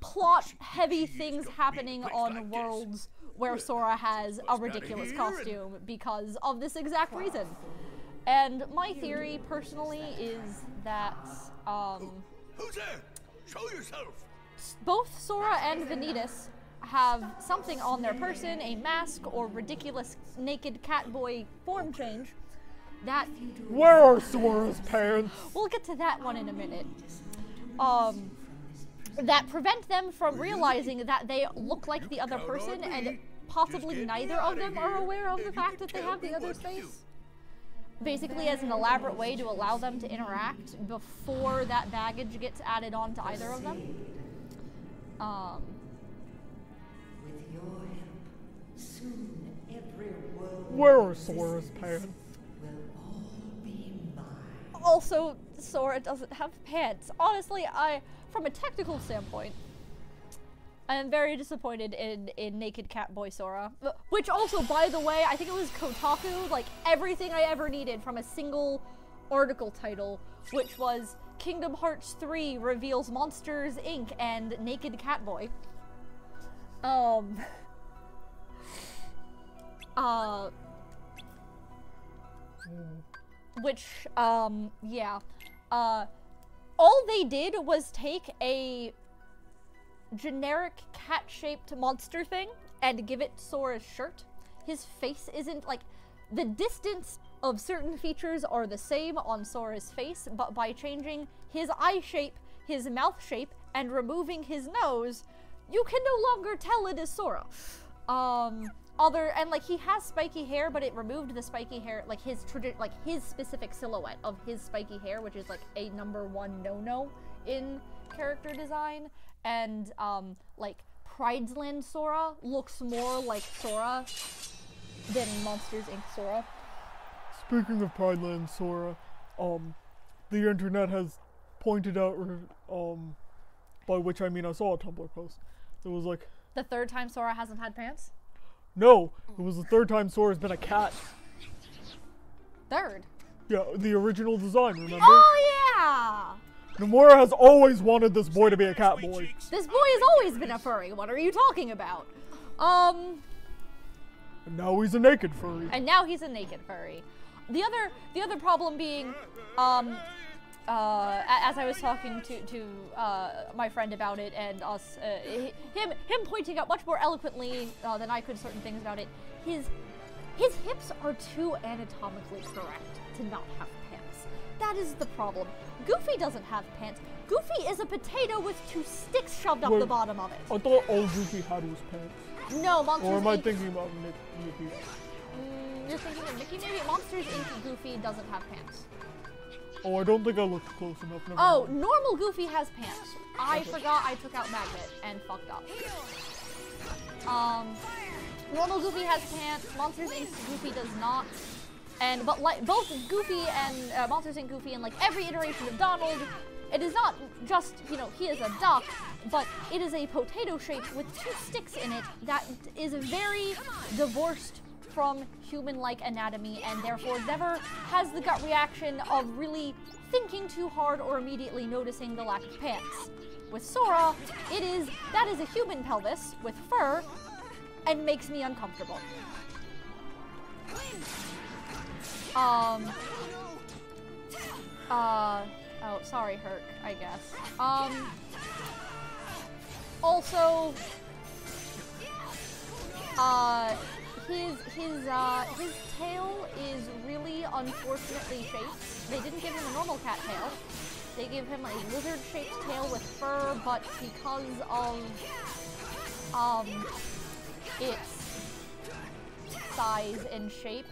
plot-heavy things happening on worlds where Sora has a ridiculous costume because of this exact reason. And my theory, personally, is that Who's there? Show yourself. both Sora and Vanitas have something on their person, a mask or ridiculous naked catboy form change, that Where are Sora's pants? we'll get to that one in a minute. That prevent them from realizing that they look like the other person, and possibly neither of them are aware of the fact that they have the other's face. Basically as an elaborate way to allow them to interact before that baggage gets added on to either of them. With your help, soon every world Where are Sora's pants? will all be mine. Also, Sora doesn't have pants. Honestly, from a technical standpoint, I am very disappointed in Naked Catboy Sora. Which also, by the way, I think it was Kotaku, like everything I ever needed from a single article title, which was Kingdom Hearts 3 reveals Monsters Inc. and Naked Catboy. Yeah. All they did was take a generic cat-shaped monster thing and give it Sora's shirt. His face isn't, like, the distance of certain features are the same on Sora's face, but by changing his eye shape, his mouth shape, and removing his nose, you can no longer tell it is Sora. like he has spiky hair, but it removed the spiky hair, like his specific silhouette of his spiky hair, which is like a #1 no-no in character design. And like Pridesland Sora looks more like Sora than Monsters Inc. Sora. Speaking of Prideland Sora, the internet has pointed out, by which I mean I saw a Tumblr post. It was like... The third time Sora hasn't had pants? No, it was the third time Sora's been a cat. Third? Yeah, the original design, remember? Oh, yeah! Nomura has always wanted this boy to be a cat boy. This boy has always been a furry. What are you talking about? And now he's a naked furry. And now he's a naked furry. The other problem being, as I was talking to my friend about it, and us, him pointing out much more eloquently than I could certain things about it, his hips are too anatomically correct to not have pants. That is the problem. Goofy doesn't have pants. Goofy is a potato with 2 sticks shoved up the bottom of it. I thought all Goofy had was pants. No, Monsters Inc. Or am I thinking about Mickey? You're thinking of Mickey, maybe? Monsters Inc. Goofy doesn't have pants. Oh, I don't think I looked close enough. Never Oh, mind. normal Goofy has pants. I forgot I took out Magnet and fucked up. Normal Goofy has pants. Monsters Inc. Goofy does not. But like both Goofy and Monsters Inc. Goofy and like every iteration of Donald, it is not just, you know, he is a duck, but it is a potato shape with 2 sticks in it that is very divorced from human-like anatomy and therefore never has the gut reaction of really thinking too hard or immediately noticing the lack of pants. With Sora, that is a human pelvis with fur and makes me uncomfortable. Oh, sorry, Herc, I guess. Also, his tail is really unfortunately shaped. They didn't give him a normal cat tail. They give him a lizard-shaped tail with fur, but because of, its size and shape,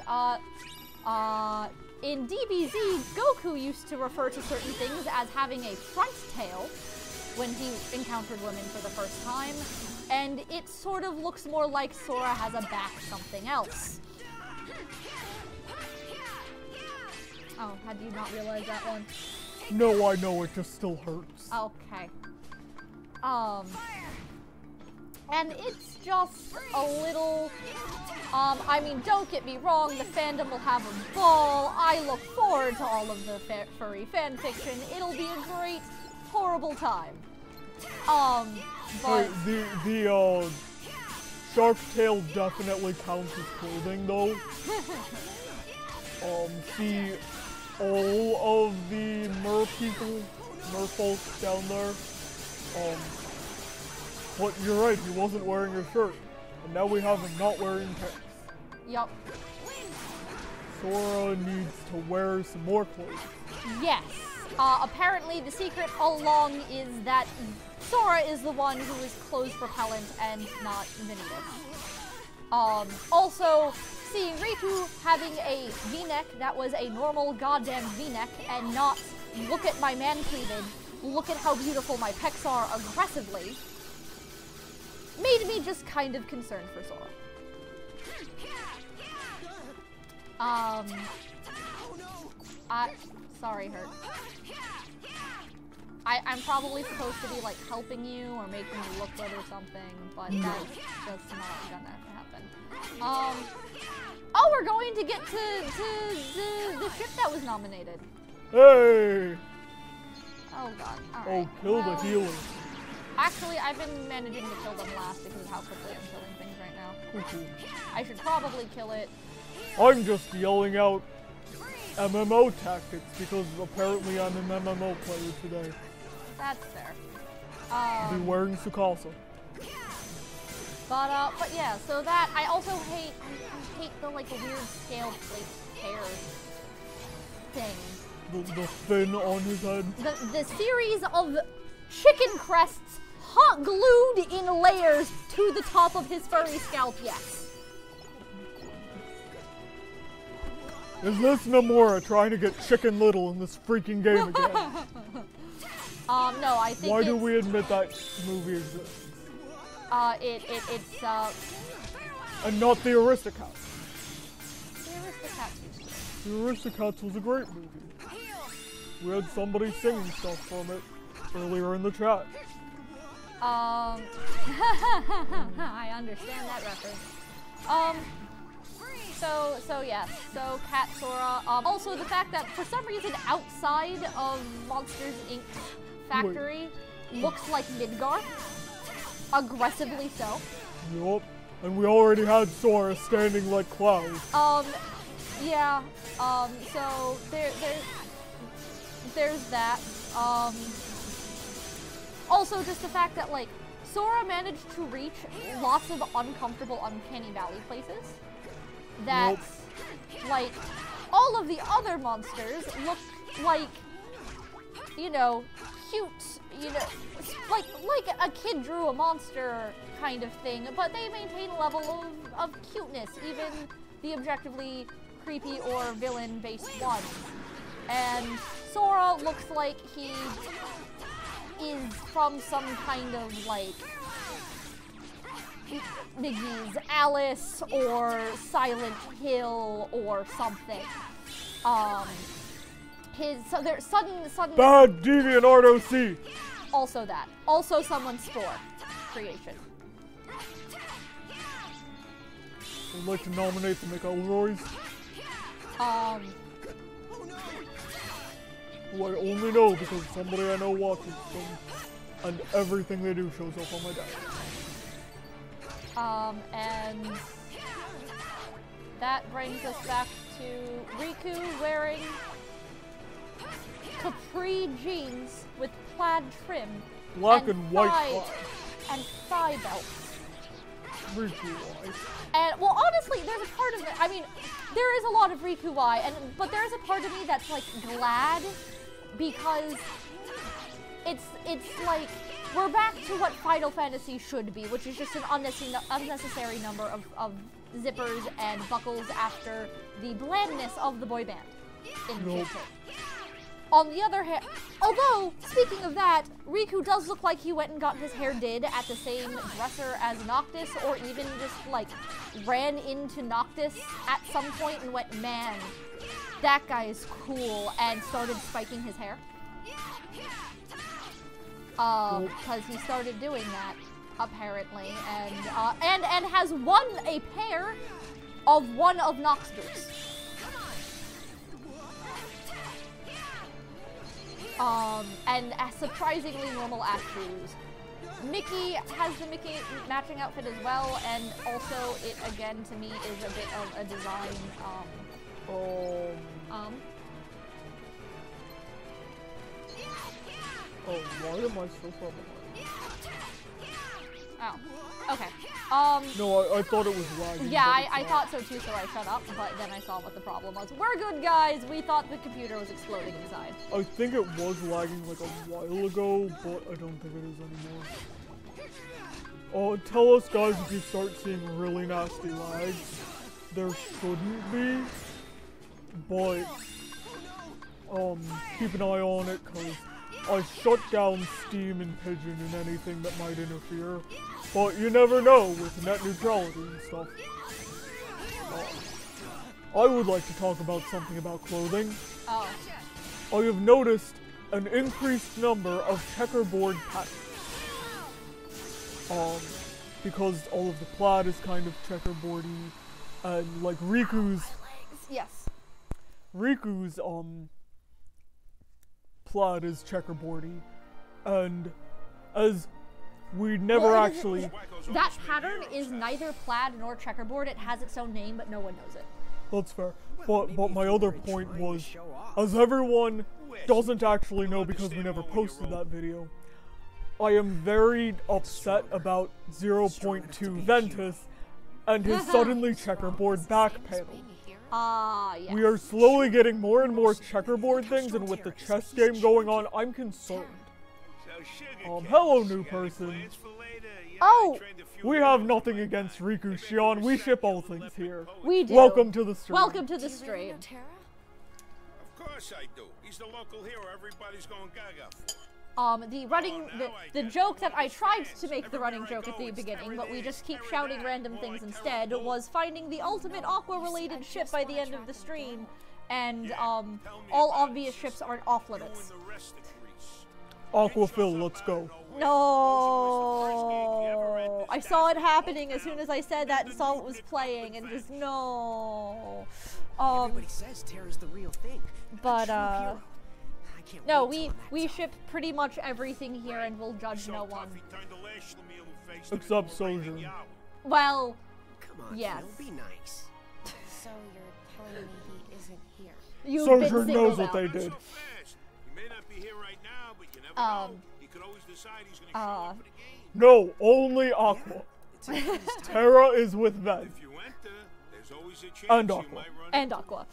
in DBZ, Goku used to refer to certain things as having a front tail when he encountered women for the first time, and it sort of looks more like Sora has a back something else. Oh, had you not realized that one? No, I know, it just still hurts. Okay. And it's just a little, I mean, don't get me wrong, the fandom will have a ball. I look forward to all of the furry fanfiction. It'll be a great, horrible time. But... Wait, the shark tail definitely counts as clothing, though. See all of the merfolk down there, but you're right, he wasn't wearing a shirt, and now we have him not wearing pants. Yup. Sora needs to wear some more clothes. Yes. Apparently the secret all along is that Sora is the one who is clothes propellant and not Vanitas. Also, seeing Riku having a V-neck that was a normal goddamn V-neck and not look at my man cleavage, look at how beautiful my pecs are aggressively, made me just kind of concerned for Sora. Sorry, Hurt. I'm probably supposed to be like helping you or making you look good or something, but that's just not gonna happen. Oh, we're going to get to the ship that was nominated. Hey! Oh god, alright. Oh, kill the healer. Actually, I've been managing to kill them last because of how quickly I'm killing things right now. I should probably kill it. I'm just yelling out MMO tactics because apparently I'm an MMO player today. That's fair. I'll be wearing Tsukasa. But yeah, so that, I also hate the like weird scaled plate hair thing. The fin on his head. The series of chicken crests hot glued in layers to the top of his furry scalp, yes. Is this Nomura trying to get Chicken Little in this freaking game again? No, I think Why do we admit that movie exists? It's And not the Aristocats. the Aristocats was good. The Aristocats was a great movie. We had somebody singing stuff from it earlier in the chat. I understand that reference. So yes, so Cat Sora. Also the fact that for some reason outside of Monsters Inc. factory looks like Midgar. Aggressively so. Yup. And we already had Sora standing like Cloud. Yeah. So there's that. Also just the fact that like Sora managed to reach lots of uncomfortable, uncanny valley places. That, like, all of the other monsters look like, you know, cute, you know, like a kid drew a monster kind of thing, but they maintain a level of cuteness, even the objectively creepy or villain-based ones. And Sora looks like he is from some kind of, like, Mickey's Alice or Silent Hill or something. So there's sudden Bad Deviant Art OC. Also that. Also someone's Spore creation. I'd like to nominate the McElroys. Who I only know because somebody I know watches them, and everything they do shows up on my desk. And that brings us back to Riku wearing capri jeans with plaid trim. Black and white plaid. And thigh belts. Riku-wise. And, well, honestly, there's a part of it, I mean, there is a lot of Riku-wai, but there's a part of me that's, like, glad because it's like, we're back to what Final Fantasy should be, which is just an unnecessary number of zippers and buckles after the blandness of the boy band in J2. On the other hand, although, speaking of that, Riku does look like he went and got his hair did at the same dresser as Noctis, or even just, like, ran into Noctis at some point and went, man, that guy is cool, and started spiking his hair. Because he started doing that, apparently, and has won a pair of one of Nox boots. And surprisingly normal ass shoes. Mickey has the Mickey matching outfit as well, and also it again to me is a bit of a design, Oh, why am I so far behind? Oh, okay. No, I thought it was lagging. Yeah, I thought so too, so I shut up, but then I saw what the problem was. We're good, guys! We thought the computer was exploding inside. I think it was lagging like a while ago, but I don't think it is anymore. Tell us, guys, if you start seeing really nasty lags. There shouldn't be, but, keep an eye on it, because I shut down Steam and Pigeon and anything that might interfere. But you never know with net neutrality and stuff. I would like to talk about something about clothing. Oh. I have noticed an increased number of checkerboard patterns. Because all of the plaid is kind of checkerboardy, and like Riku's... Yes. Riku's, plaid is checkerboardy, and as we never actually... That pattern is neither plaid nor checkerboard. It has its own name, but no one knows it. That's fair. But my other point was, as everyone doesn't actually know because we never posted that video, I am very upset about 0.2 Ventus and his suddenly checkerboard back panel. Yes. We are slowly getting more and more checkerboard things, and with the chess game going on, I'm concerned. Hello, new person. Oh! We have nothing against Riku, Shion. We ship all things here. We do. Welcome to the stream. Welcome to the Do you really stream. know Terra? Of course I do. He's the local hero everybody's going gaga for. The joke that I tried to make the running joke at the beginning, but we just keep shouting random things instead, was finding the ultimate Aqua-related ship by the end of the stream, and, all obvious ships aren't off-limits. Aquaphil, let's go. No! I saw it happening as soon as I said that and saw it was playing, and just, no. Everybody says Terra's the real thing. But, no, wait till I'm we that ship pretty much everything here and we'll judge no one. Except Sojourn. Well, Come on, yes. Phil, be nice. So you're telling me he isn't here? You've been Sojourn singled knows what out. they did. He may not be here right now, but you never know. He could always decide he's going to show up for the game. No, only Aqua. It's in his time. Terra is with Ven. If you enter, there's always a chance And you Aqua. might run And into Aqua. him.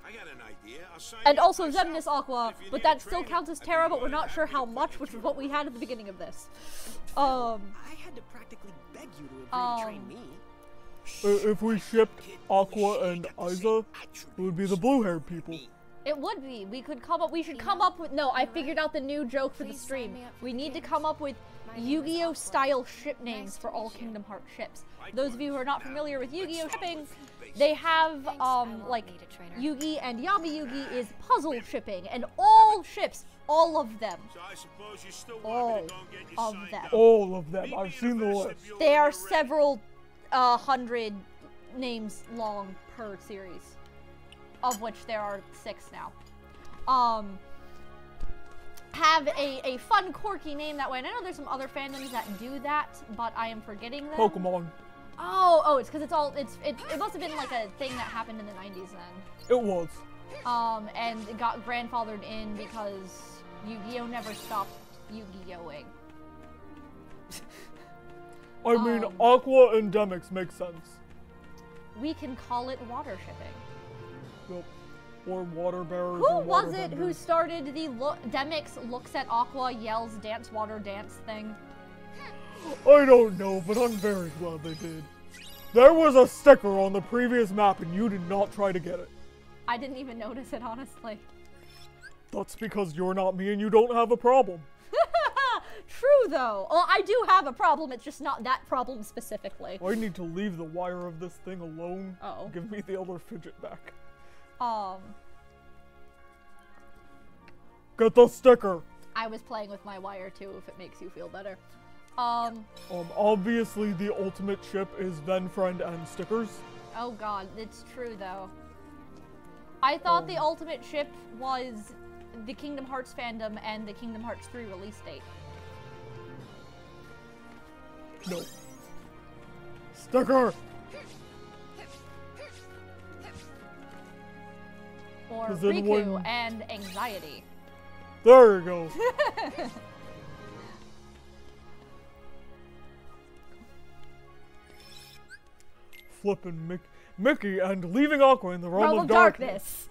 I got an idea. I'll sign And you also up myself. Zemnis Aqua, If you but need that a still trainer, counts as I'd be Terra, but more we're than not sure happy how to much, train which you. is what we had at the beginning of this. I had to practically beg you to agree to train me. If we shipped Aqua and Aiza, it would be the blue-haired people. It would be. We should come up with, no, I figured out the new joke for the Please sign stream. me up for We the need to game. come up with My name is Yu-Gi-Oh Aqua. style ship names Nice for to all meet you. Kingdom Hearts ships. Those of you who are not familiar with Yu-Gi-Oh shipping, they have, Thanks, I won't like, need a trainer. Yugi and Yami Yugi is puzzle shipping, and all ships, all of them, So I suppose you still all want me to go and get you of signed them. up. All of them. I've seen the list. There are several hundred names long per series, of which there are 6 now. Have a fun, quirky name that way. And I know there's some other fandoms that do that, but I am forgetting them. Pokemon. Oh, it's because it must have been like a thing that happened in the 90s then. It was. And it got grandfathered in because Yu-Gi-Oh never stopped Yu-Gi-Oh-ing. I mean, Aqua and Demix make sense. We can call it water shipping. Yep. Or water bearers. Who or water was it who benders. started the Demix looks at Aqua, yells, dance, water, dance thing? I don't know, but I'm very glad they did. There was a sticker on the previous map and you did not try to get it. I didn't even notice it, honestly. That's because you're not me and you don't have a problem. True, though. Well, I do have a problem, it's just not that problem specifically. I need to leave the wire of this thing alone. Oh. Give me the other fidget back. Get the sticker. I was playing with my wire too, if it makes you feel better. Obviously the ultimate ship is Ven Friend and stickers. Oh god, it's true though. I thought the ultimate ship was the Kingdom Hearts fandom and the Kingdom Hearts 3 release date. No. Sticker! Or 'Cause then Riku when- and Anxiety. There you go. Flippin' Mickey and leaving Aqua in the realm of darkness.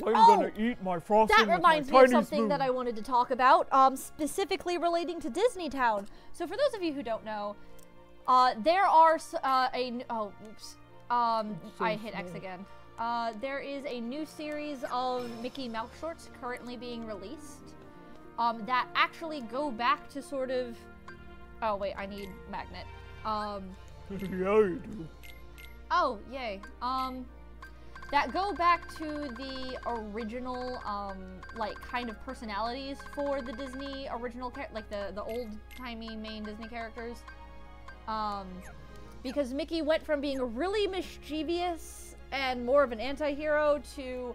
I'm gonna eat my frosting That with reminds my me of tiny something spoon. that I wanted to talk about, specifically relating to Disney Town. So for those of you who don't know, there are I hit X again. There is a new series of Mickey Mouse shorts currently being released that actually go back to sort of. Oh wait, I need magnet. Yeah, you do. Oh yay. That go back to the original, like, kind of personalities for the Disney original, like, the old-timey main Disney characters. Because Mickey went from being a really mischievous and more of an anti-hero to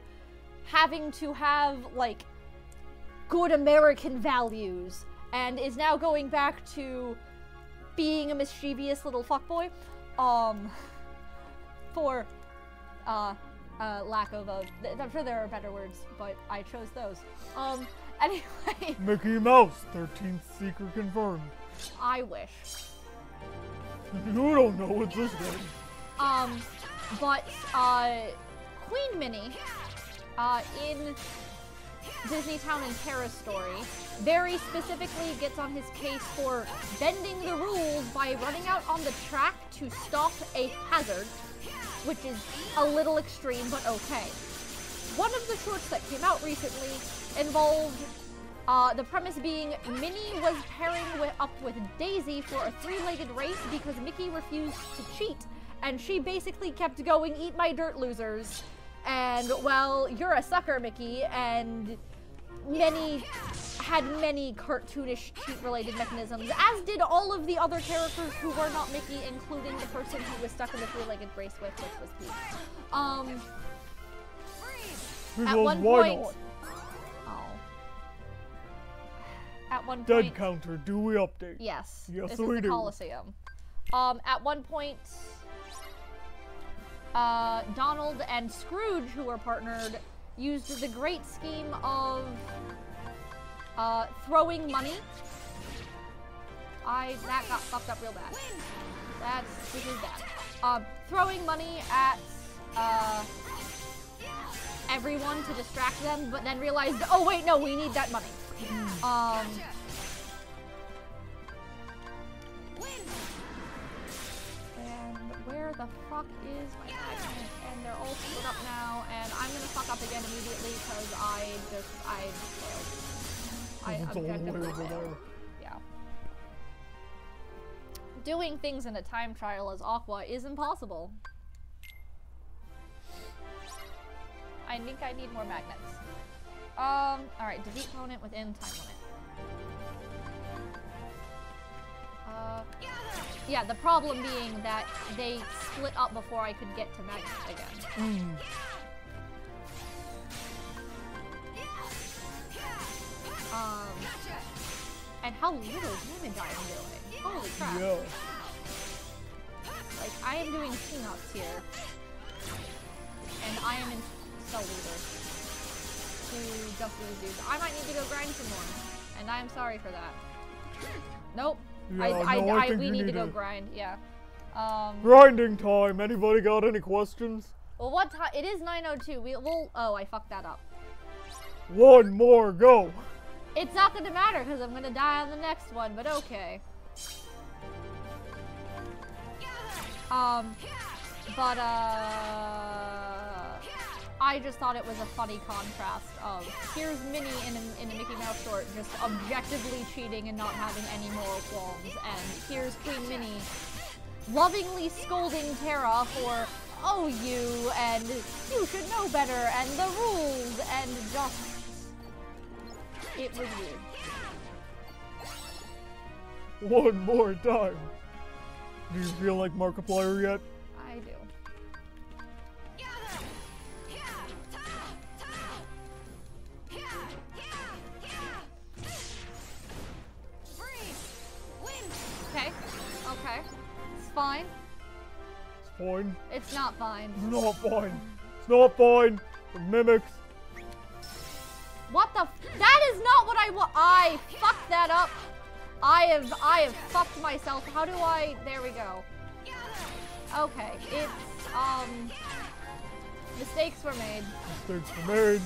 having to have, like, good American values, and is now going back to being a mischievous little fuckboy, for, lack of a. I'm sure there are better words, but I chose those. Anyway. Mickey Mouse, 13th seeker confirmed. I wish. You don't know what's this game. But, Queen Minnie, in Disney Town and Terrace story, very specifically gets on his case for bending the rules by running out on the track to stop a hazard, which is a little extreme, but okay. One of the shorts that came out recently involved the premise being Minnie was pairing up with Daisy for a three-legged race because Mickey refused to cheat, and she basically kept going, "Eat my dirt, losers." And, well, you're a sucker, Mickey, and had many cartoonish cheat-related mechanisms, as did all of the other characters who were not Mickey, including the person who was stuck in the three-legged race with, which was Pete. At one point... At one point... Dead counter, do we update? Yes. Yes, this we is the do. Coliseum. At one point... Donald and Scrooge, who were partnered, used the great scheme of throwing money. That got fucked up real bad. This is bad. Throwing money at everyone to distract them, but then realized, oh wait, no, we need that money. Where the fuck is my magnet? And they're all split up now, and I'm gonna fuck up again immediately because I failed. I objectively failed. Yeah. Doing things in a time trial as Aqua is impossible. I think I need more magnets. Alright, defeat opponent within time limit. Yeah, the problem being that they split up before I could get to magnet again. And how little damage I am doing. Holy crap. Yeah. Like, I am doing peanuts here. And I am in Cell Leader to just these dudes. I might need to go grind some more. And I'm sorry for that. Nope. Yeah, we need to go grind, yeah. Grinding time. Anybody got any questions? Well, what time? It is 9:02. Oh, I fucked that up. One more, go. It's not gonna matter because I'm gonna die on the next one, but okay. I just thought it was a funny contrast of here's Minnie in a Mickey Mouse short just objectively cheating and not having any moral qualms, and here's Queen Minnie lovingly scolding Tara for, oh you, and you should know better, and the rules, and just... It was weird. One more time. Do you feel like Markiplier yet? I do. Okay. It's fine. It's fine. It's not fine. It's not fine. It's not fine. The mimics. What the that is not what I want. I fucked that up. I have fucked myself. How do I, there we go. Okay, it's, mistakes were made. Mistakes were made.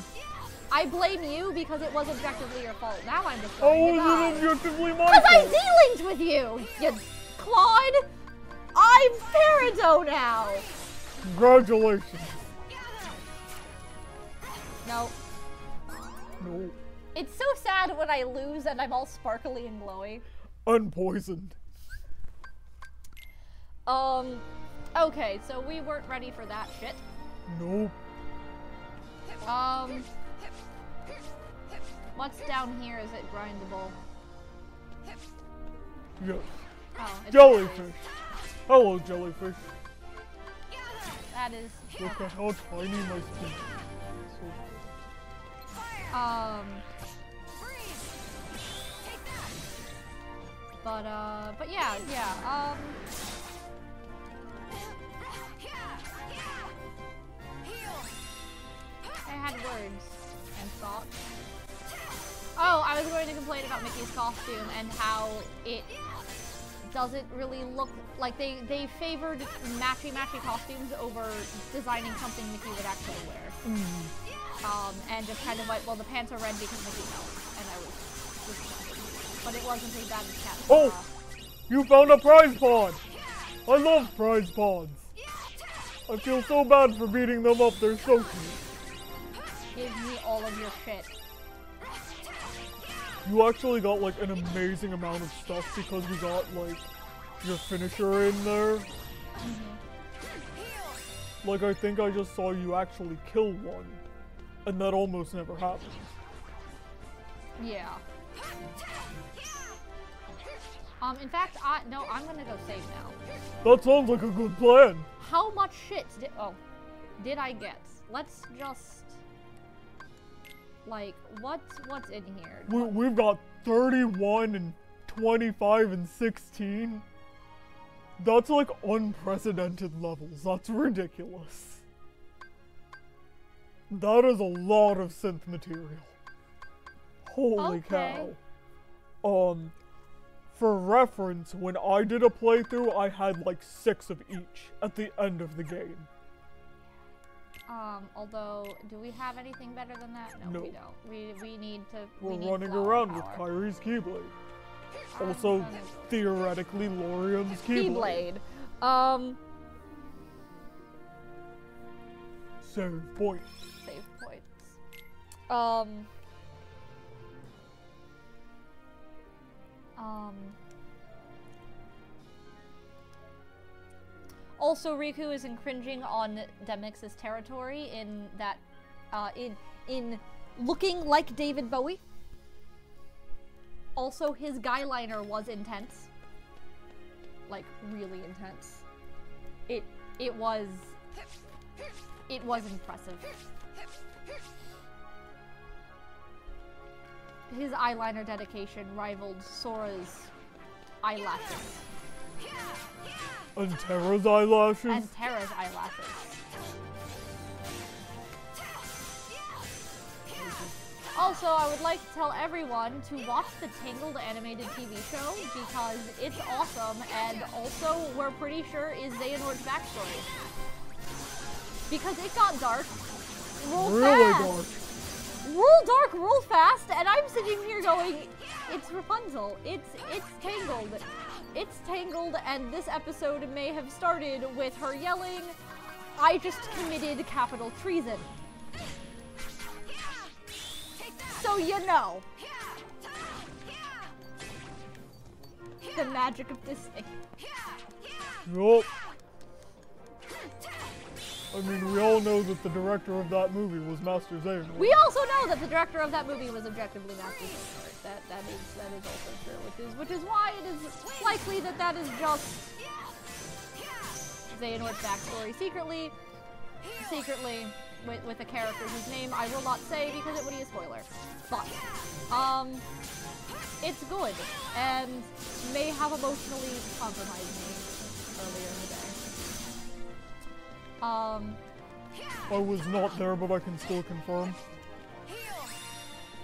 I blame you because it was objectively your fault. Now I'm just going to die. Oh, was it objectively my fault? Because I fault? Z-linked with you, you Claude. I'm Peridot now. Congratulations. No. No. It's so sad when I lose and I'm all sparkly and glowy. Unpoisoned. Okay, so we weren't ready for that shit. Nope. What's down here? Is it grindable? Yes. Oh, it's Jellyfish. Hello, jellyfish. That is... Look at how tiny my skin is. But yeah. I had words and thoughts. Oh, I was going to complain about Mickey's costume and how it doesn't really look like they favored matchy costumes over designing something Mickey would actually wear. And just kind of went, well, the pants are red because Mickey Mouse. And I was disappointed. But it wasn't as bad as Cat. Oh! You found a prize pod! I love prize pods. I feel so bad for beating them up, they're so cute. Give me all of your shit. You actually got like an amazing amount of stuff because you got like your finisher in there. Like I think I just saw you actually kill one. And that almost never happens. Yeah. In fact, no, I'm gonna go save now. That sounds like a good plan. How much shit did I get? Let's just, like, what's in here? We've got 31 and 25 and 16. That's like unprecedented levels. That's ridiculous. That is a lot of synth material. Holy cow. For reference, when I did a playthrough, I had like 6 of each at the end of the game. Although, do we have anything better than that? No, we don't. We need to. We're running around with Kyrie's Keyblade. Also, theoretically, Lorium's Keyblade. Save points. Save points. Also, Riku is infringing on Demix's territory in that, in looking like David Bowie. Also, his guy liner was intense. Like, really intense. It was impressive. His eyeliner dedication rivaled Sora's eyelashes. And Terra's eyelashes? And Terra's eyelashes. Also, I would like to tell everyone to watch the Tangled animated TV show because it's awesome, and also we're pretty sure is Xehanort's backstory. Because it got dark real fast. Dark. Real dark, real fast, and I'm sitting here going, it's Rapunzel, it's Tangled. It's Tangled, and this episode may have started with her yelling, I just committed capital treason. So you know. The magic of Disney. Yup. I mean, we all know that the director of that movie was Master Xehanort. We also know that the director of that movie was objectively Master Xehanort. That is also true, which is why it is likely that is just Xehanort's backstory secretly with a character whose name I will not say because it would be a spoiler. But it's good and may have emotionally compromised me earlier in the day. I was not there, but I can still confirm.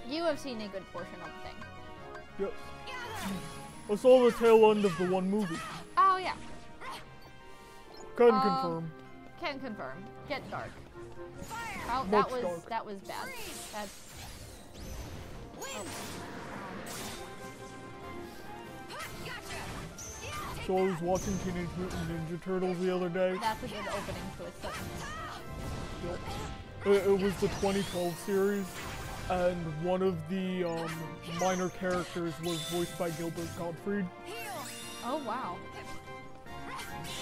You have seen a good portion of the thing. Yes. I saw the tail end of the one movie. Oh yeah. Can confirm. Can confirm. Get dark. Oh, that was bad. That's. Oh. So I was watching Teenage Mutant Ninja Turtles the other day. That's a good opening to a sentence. Yep. It was the 2012 series, and one of the minor characters was voiced by Gilbert Gottfried. Oh wow.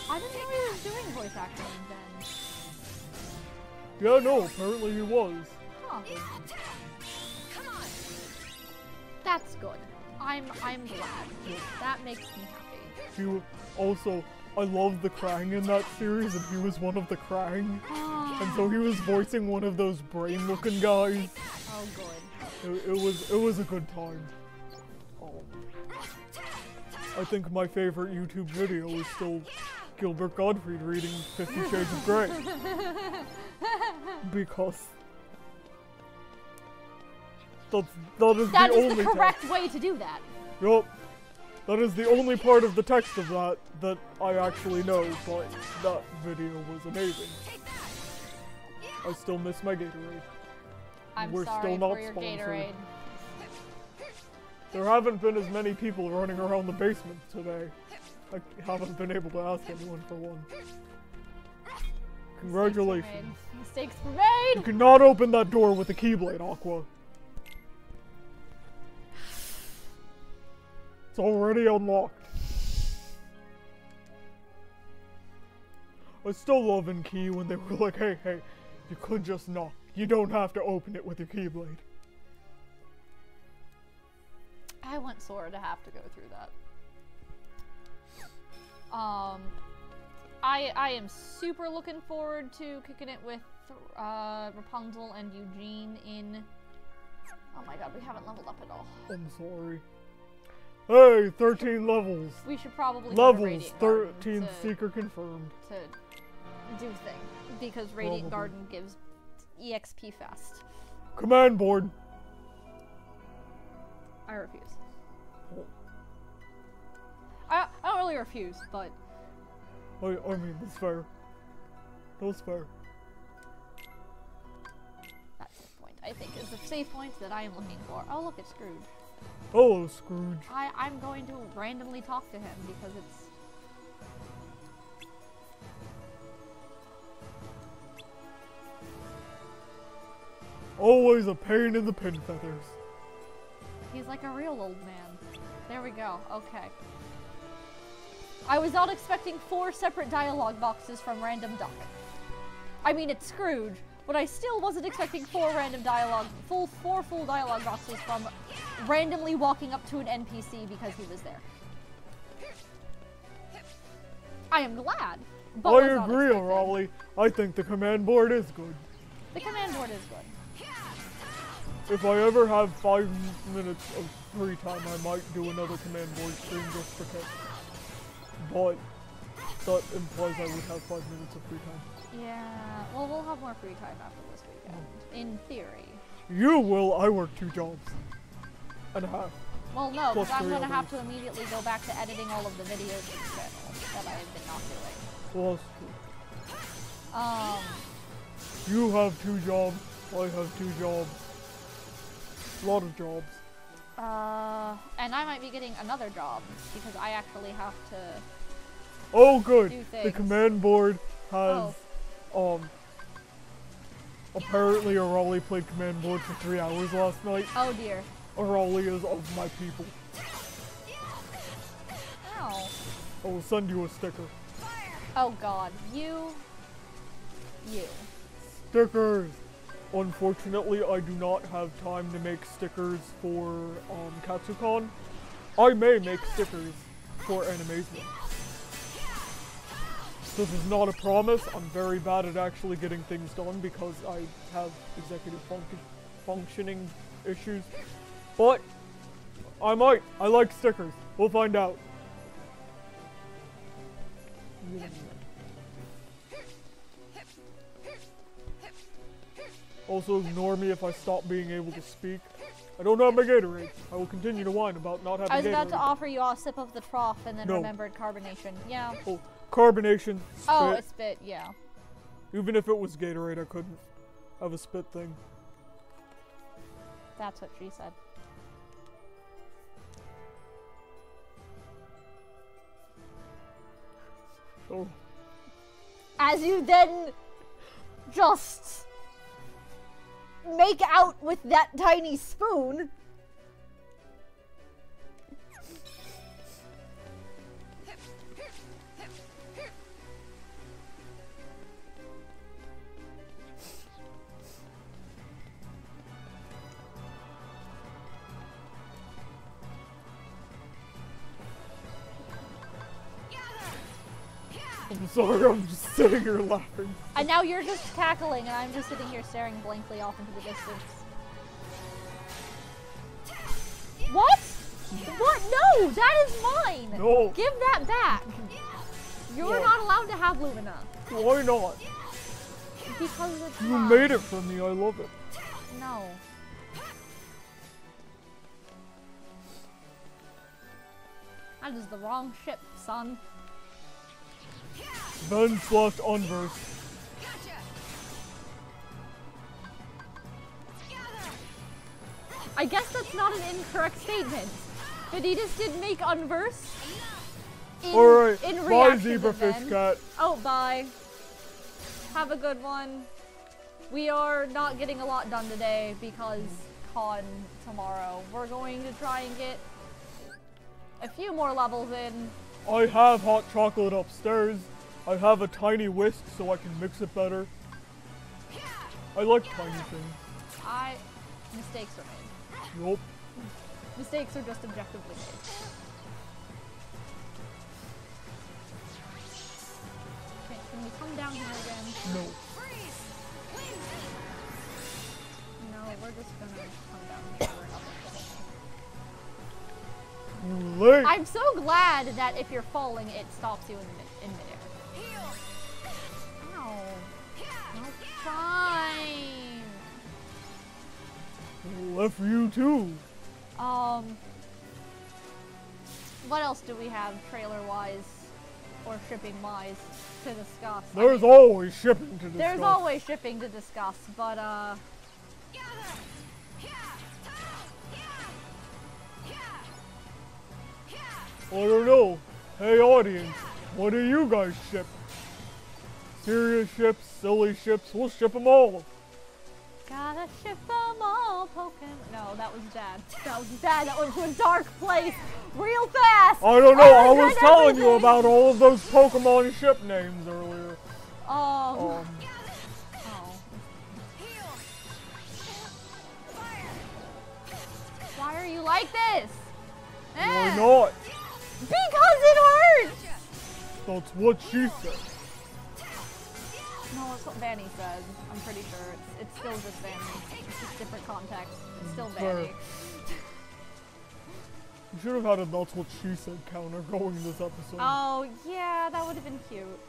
I didn't know he was doing voice acting then. Yeah, no, apparently he was. Huh. That's good. I'm glad. That makes me happy. Also, I love the Krang in that series, and he was one of the Krang. And so he was voicing one of those brain-looking guys. Oh, good. It was a good time. I think my favorite YouTube video is still Gilbert Gottfried reading 50 Shades of Grey. Because that is the correct way to do that. Yup. That is the only part of the text of that I actually know, but that video was amazing. I still miss my Gatorade. I'm sorry still not for your sponsored. Gatorade. There haven't been as many people running around the basement today. I haven't been able to ask anyone for one. Congratulations. Mistakes were made! You cannot open that door with a keyblade, Aqua. It's already unlocked. I still love in Key when they were like, hey, you could just knock. You don't have to open it with your keyblade. I want Sora to have to go through that. I am super looking forward to kicking it with Rapunzel and Eugene in... Oh my god, we haven't leveled up at all. I'm sorry. Hey, 13 levels. We should probably levels, go to 13 seeker confirmed. To do thing, because Radiant Garden gives EXP fast. Command board. I refuse. I don't really refuse, but... I mean, that's fair. That's fair. That safe point, I think, is the safe point that I am looking for. Oh, look, it's Scrooge. Hello, Scrooge. I'm going to randomly talk to him because it's... Always a pain in the pin feathers. He's like a real old man. There we go, okay. I was not expecting 4 separate dialogue boxes from Random Duck. I mean, it's Scrooge, but I still wasn't expecting 4 full dialogue boxes from randomly walking up to an NPC because he was there. I am glad, but I agree, Raleigh. I think the command board is good. The command board is good. If I ever have 5 minutes of free time, I might do another command board stream just for kicks. But that implies I would have 5 minutes of free time. Yeah, well, we'll have more free time after this weekend, in theory. You will. I work 2 jobs and a half. Well, no, because I'm going to have others. to immediately go back to editing all of the videos for the channel that I have been not doing. Well, that's true. You have 2 jobs. I have 2 jobs. A lot of jobs. And I might be getting another job because I actually have to. Oh, good. Do things. The command board has apparently Raleigh played command board for 3 hours last night. Oh dear. Raleigh is of my people. Ow. I will send you a sticker. Oh god, you. Stickers! Unfortunately, I do not have time to make stickers for Katsucon. I may make stickers for Animazement. This is not a promise. I'm very bad at actually getting things done because I have executive functioning issues. But I might. I like stickers. We'll find out. Also, ignore me if I stop being able to speak. I don't have my Gatorade. I will continue to whine about not having Gatorade. I was about to offer you a sip of the trough and then remembered carbonation. Yeah. Oh, carbonation. Spit. Oh, a spit, yeah. Even if it was Gatorade, I couldn't have a spit thing. That's what she said. Oh. As you then just make out with that tiny spoon. I'm sorry, I'm just sitting here laughing. And now you're just cackling, and I'm just sitting here staring blankly off into the distance. What? What? No, that is mine. No. Give that back. You're not allowed to have Lumina. Why not? Because it's You mine. made it for me, I love it. No. That is the wrong ship, son. Then/unverse. I guess that's not an incorrect statement. Vanitas did make Unverse Alright, in bye reaction to Zebrafish Ven. Cat. Oh, bye. Have a good one. We are not getting a lot done today because con tomorrow. We're going to try and get a few more levels in. I have hot chocolate upstairs. I have a tiny whisk so I can mix it better. I like tiny things. Mistakes are made. Yup. Mistakes are just objectively made. Okay, can we come down here again? No. No, we're just gonna come down here. Late. I'm so glad that if you're falling, it stops you in midair. Ow. No, fine. Left for you too. What else do we have trailer-wise or shipping-wise to discuss? There's always shipping to discuss. There's always shipping to discuss, but I don't know. Hey audience, what do you guys ship? Serious ships, silly ships, we'll ship them all. gotta ship them all, Pokemon. No, that was bad. That was bad. That went to a dark place real fast. I don't know. I was regret telling you everything. about all of those Pokemon ship names earlier. Oh. Why are you like this? Why not? Because it hurts! That's what she said. No, that's what Vanny said. I'm pretty sure. It's still just Vanny. It's just different context. It's still Fair. Vanny. You should have had a that's what she said counter going this episode. Oh, yeah, that would have been cute.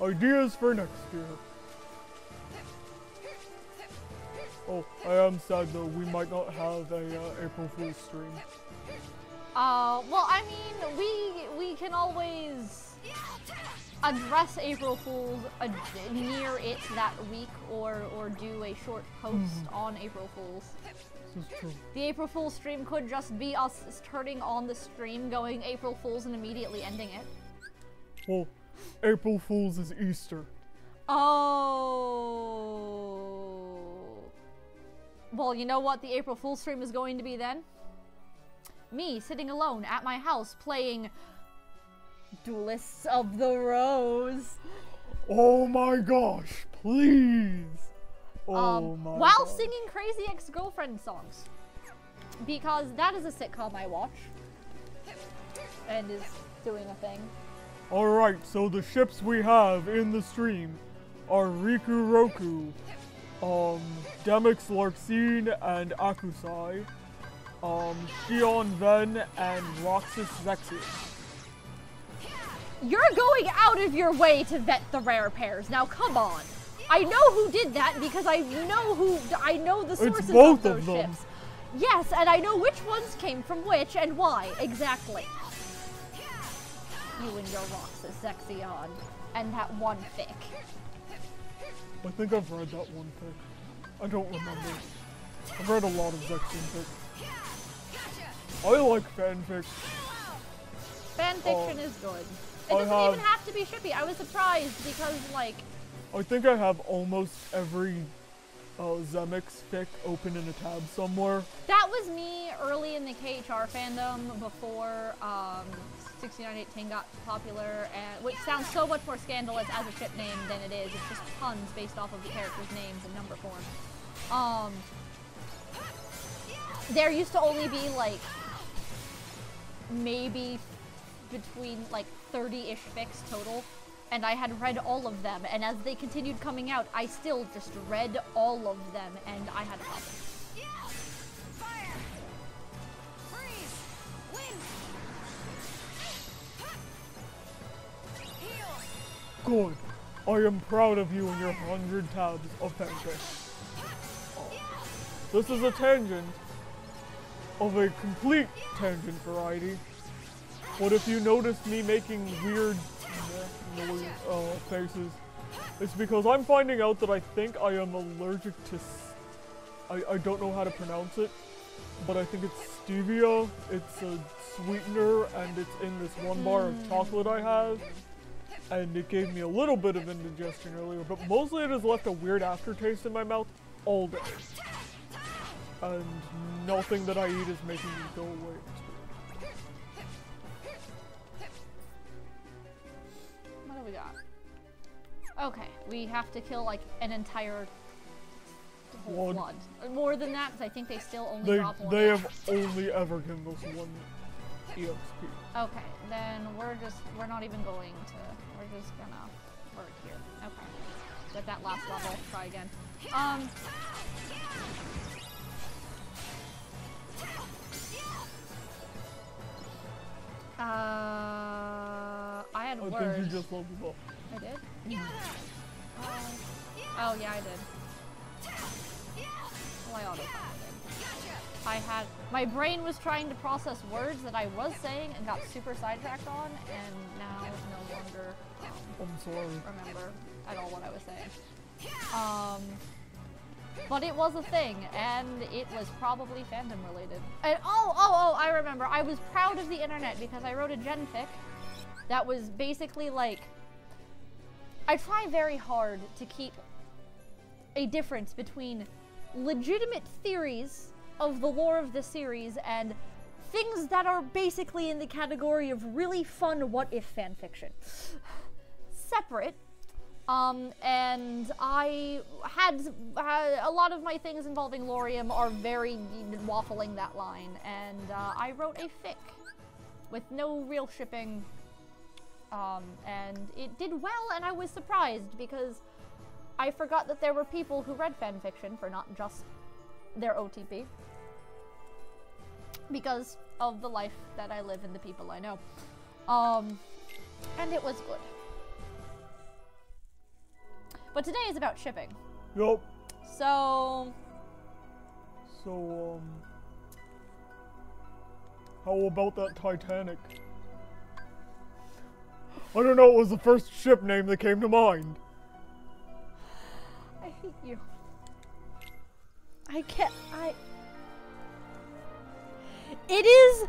Ideas for next year. Oh, I am sad though, we might not have a April Fool's stream. Well, I mean, we can always address April Fool's near it that week, or do a short post on April Fool's. This is true. The April Fool's stream could just be us turning on the stream, going April Fool's, and immediately ending it. Well, April Fool's is Easter. Oh. Well, you know what the April Fool's stream is going to be then? Me sitting alone at my house playing Duelists of the Rose. Oh my gosh, please! Oh my while gosh. singing Crazy Ex-Girlfriend songs. Because that is a sitcom I watch. And is doing a thing. Alright, so the ships we have in the stream are Riku Roku, Demix Larxene and Akusai, Shion Ven and Roxas Zexion. You're going out of your way to vet the rare pairs. Now, come on. I know who did that because I know the sources It's both of those of them. ships. Yes, and I know which ones came from which and why exactly. You and your Roxas Zexion and that one fic. I think I've read that one fic. I don't remember. I've read a lot of Zexion fics. I like fanfic. Fanfiction is good. It doesn't even have to be shippy. I was surprised because, like... I think I have almost every Zemix fic open in a tab somewhere. That was me early in the KHR fandom before 6918 got popular, and which sounds so much more scandalous as a ship name than it is. It's just puns based off of the characters' names in number form. There used to only be like maybe between like 30-ish fics total, and I had read all of them, and as they continued coming out, I still just read all of them, and I had a problem. Good. I am proud of you and your 100 tabs of fanfic. This is a tangent of a complete tangent variety. But if you notice me making weird faces, it's because I'm finding out that I think I am allergic to I don't know how to pronounce it, but I think it's stevia. It's a sweetener, and it's in this one bar of chocolate I have. And it gave me a little bit of indigestion earlier, but mostly it has left a weird aftertaste in my mouth all day. And nothing that I eat is making me go away. What do we got? Okay, we have to kill like an entire whole flood. More than that, because I think they still only drop one. They have only ever given us one EXP. Okay, then we're not even going to, we're just gonna work here. Okay, get that last level, try again. I had words. I think you just leveled up. I did? Oh yeah, I did. Well, I auto-fired. My brain was trying to process words that I was saying and got super sidetracked on, and now no longer I'm sorry. remember at all what I was saying. But it was a thing, and it was probably fandom related. And oh, I remember. I was proud of the internet because I wrote a genfic that was basically like, I try very hard to keep a difference between legitimate theories of the lore of the series and things that are basically in the category of really fun what-if fanfiction. Separate. And I had a lot of my things involving Lorium are very waffling that line, and I wrote a fic with no real shipping, and it did well, and I was surprised because I forgot that there were people who read fanfiction for not just their OTP, because of the life that I live and the people I know, and it was good. But today is about shipping. Yup. So, how about that Titanic? I don't know, it was the first ship name that came to mind. I hate you. It is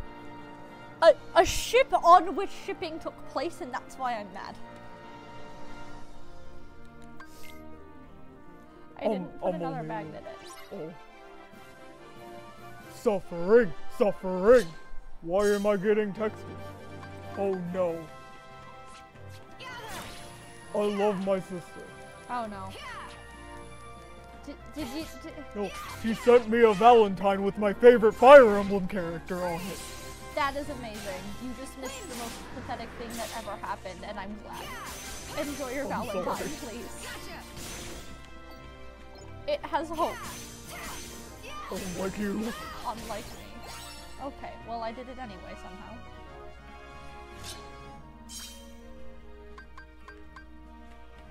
a ship on which shipping took place, and that's why I'm mad. I didn't put another magnet in. Oh. Suffering! Suffering! Why am I getting texted? Oh no. I love my sister. Oh no. Did you... No, she sent me a Valentine with my favorite Fire Emblem character on it. That is amazing. You just missed the most pathetic thing that ever happened, and I'm glad. Enjoy your Valentine, sorry. please. It has hope. Unlike you. Unlike me. Okay, well I did it anyway somehow.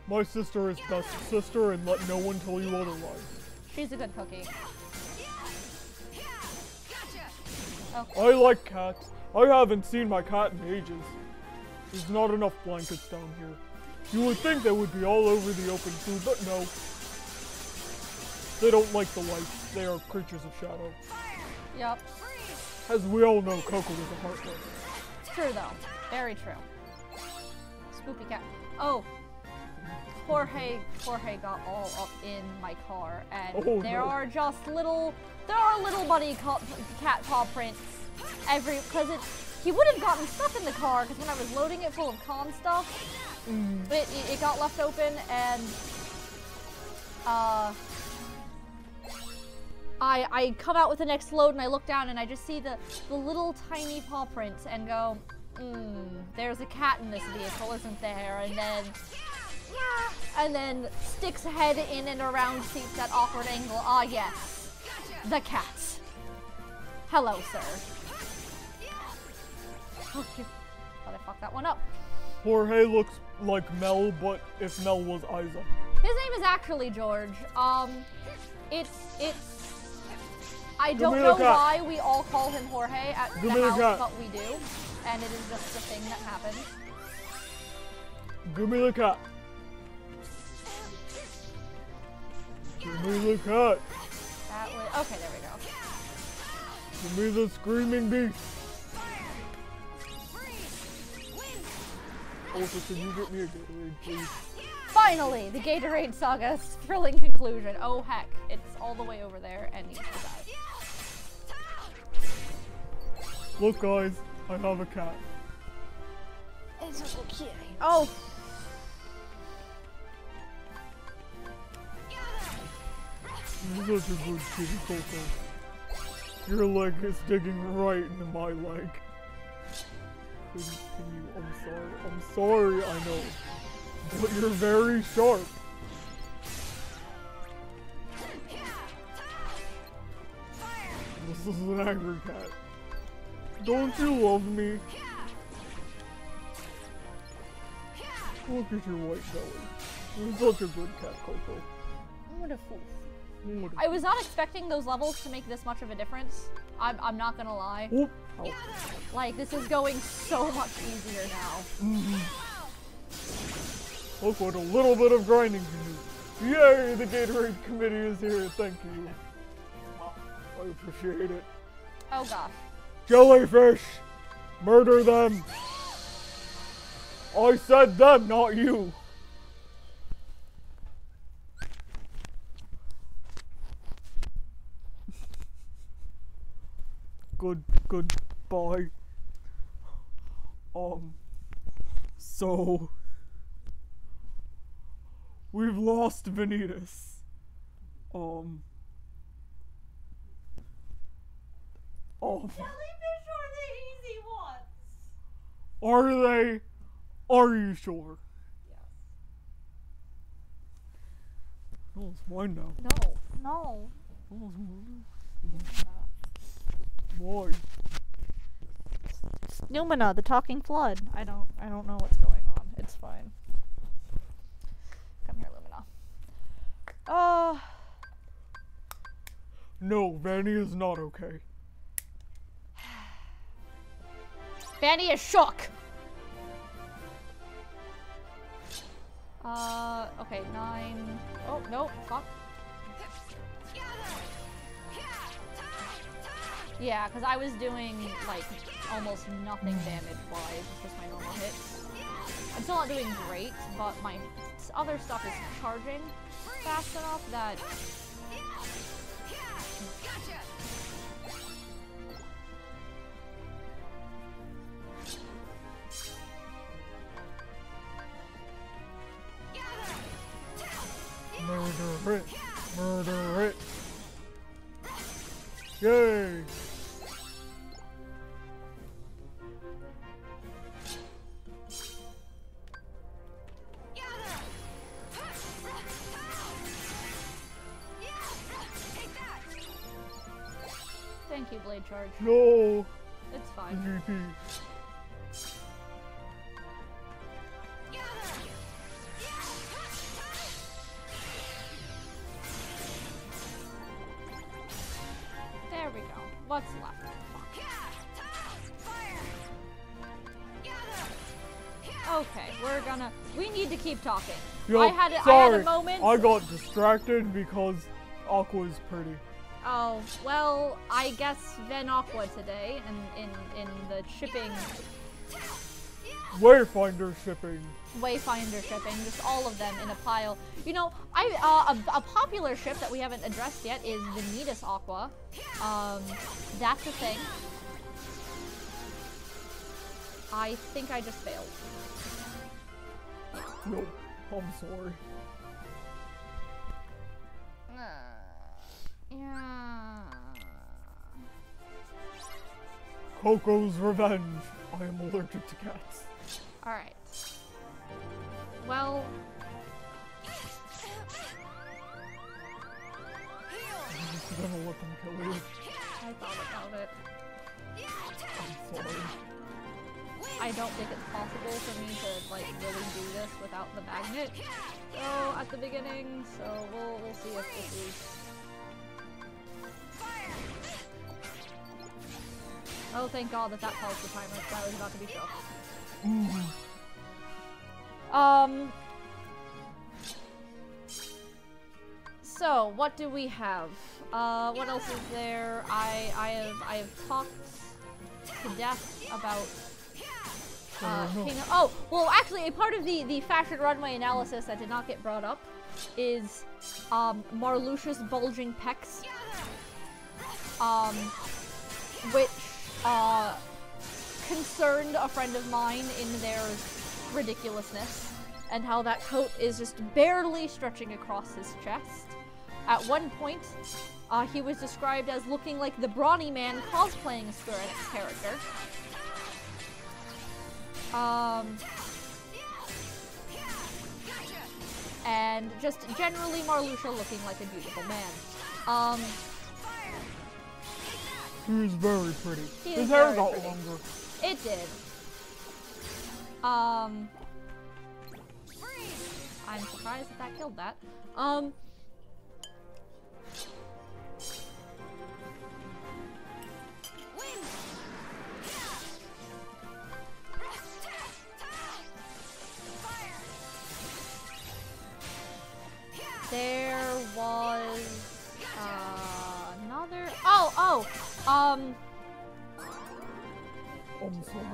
My sister is best sister, and let no one tell you otherwise. She's a good cookie. Okay. I like cats. I haven't seen my cat in ages. There's not enough blankets down here. You would think they would be all over the open food, but no. They don't like the light. They are creatures of shadow. Yep. As we all know, Coco is a heartless. True though. Very true. Spoopy cat. Oh. Jorge got all up in my car, and there are little buddy cat paw prints because he would have gotten stuff in the car, because when I was loading it full of con stuff, it got left open, and I come out with the next load and I look down and I just see the little tiny paw prints and go, there's a cat in this vehicle, isn't there? And then sticks head in and around seats at awkward angle. Ah, yes. The cat. Hello, sir. Okay. Thought I fucked that one up. Jorge looks like Mel, but if Mel was Isa. His name is actually George. I don't know why we all call him Jorge at the house, but we do. And it is just a thing that happens. Give me the cat. Give me the cat. That was okay. There we go. Give me the screaming beast. Also, can you get me a Gatorade, please? Finally, the Gatorade saga's thrilling conclusion. Oh heck, it's all the way over there and needs to die. Look, guys, I have a cat. It's okay. Oh. You're such a good kitty, Coco. Your leg is digging right into my leg. Can you? I'm sorry, I know. But you're very sharp. This is an angry cat. Don't you love me? Look at your white belly. You're such a good cat, Coco. What a fool. I was not expecting those levels to make this much of a difference. I'm not gonna lie. Oh. Like, this is going so much easier now. Look what a little bit of grinding can do. Yay, the Gatorade committee is here. Thank you. I appreciate it. Oh gosh. Jellyfish! Murder them! I said them, not you! Goodbye. So we've lost Vanitas. Jellyfish are the easy ones. Are they? Are you sure? Yes. Oh, it's mine now. No. Oh, it's mine. Why? Numina, the talking flood. I don't know what's going on. It's fine. Come here, Lumina. No, Vanny is not okay. Vanny is shook. Okay, 9. Oh, no, fuck. Yeah, because I was doing, like, almost nothing damage-wise, just my normal hits. I'm still not doing great, but my other stuff is charging fast enough that... Murder it! Murder it! Yay! Thank you, Blade Charge. No! It's fine. GP. There we go. What's left? Okay, we need to keep talking. Yo, I had a moment. I got distracted because Aqua's pretty. Oh, well, I guess Ven Aqua today in the shipping. Wayfinder shipping. Wayfinder shipping, just all of them in a pile. You know, a popular ship that we haven't addressed yet is Vanitas Aqua. That's a thing. I think I just failed. No, I'm sorry. Yeah. Coco's revenge. I am allergic to cats. Alright. Well... I'm just gonna let them kill you. I thought about it. I'm sorry. I don't think it's possible for me to, like, really do this without the magnet. So, at the beginning, so we'll see if this is... Oh, thank God that paused the timer, because I was about to be shocked. So what do we have? What else is there? I have talked to death about oh, well, actually, a part of the fashion runway analysis that did not get brought up is Marluxia's bulging pecs, which concerned a friend of mine in their ridiculousness, and how that coat is just barely stretching across his chest. At one point, he was described as looking like the brawny man cosplaying a Square Enix character. And just generally Marluxia looking like a beautiful man. He's very pretty. His hair got longer. It did. I'm surprised that killed that. There was another. I'm sorry.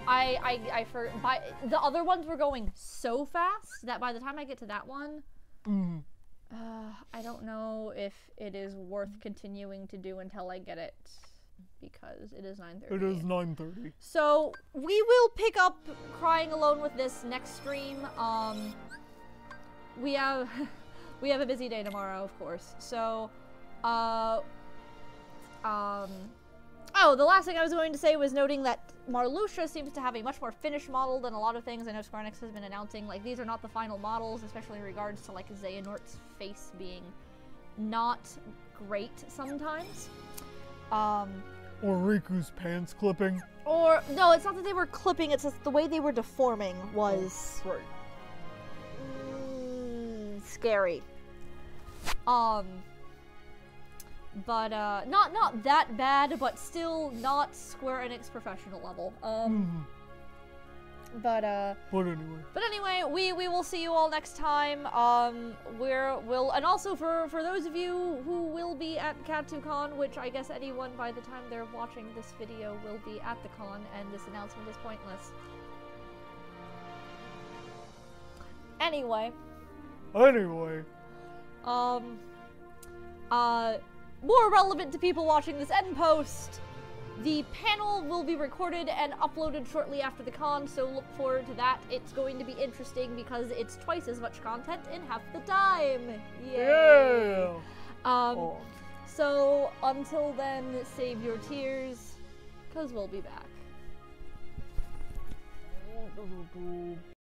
I forgot. The other ones were going so fast that by the time I get to that one, I don't know if it is worth continuing to do until I get it, because it is 9:30. It is 9:30. So we will pick up Crying Alone with this next stream. We have a busy day tomorrow, of course. So, oh, the last thing I was going to say was noting that Marluxia seems to have a much more finished model than a lot of things I know Square Enix has been announcing. Like, these are not the final models, especially in regards to, like, Xehanort's face being not great sometimes. Or Riku's pants clipping. Or, no, it's not that they were clipping, it's just the way they were deforming was... Right. Scary. But not that bad, but still not Square Enix professional level. But anyway, we will see you all next time. And also for those of you who will be at Katsucon, which I guess anyone by the time they're watching this video will be at the con, and this announcement is pointless. Anyway, more relevant to people watching this end post, the panel will be recorded and uploaded shortly after the con, so look forward to that. It's going to be interesting because it's twice as much content in half the time. Yay! Yeah! So until then, save your tears, because we'll be back.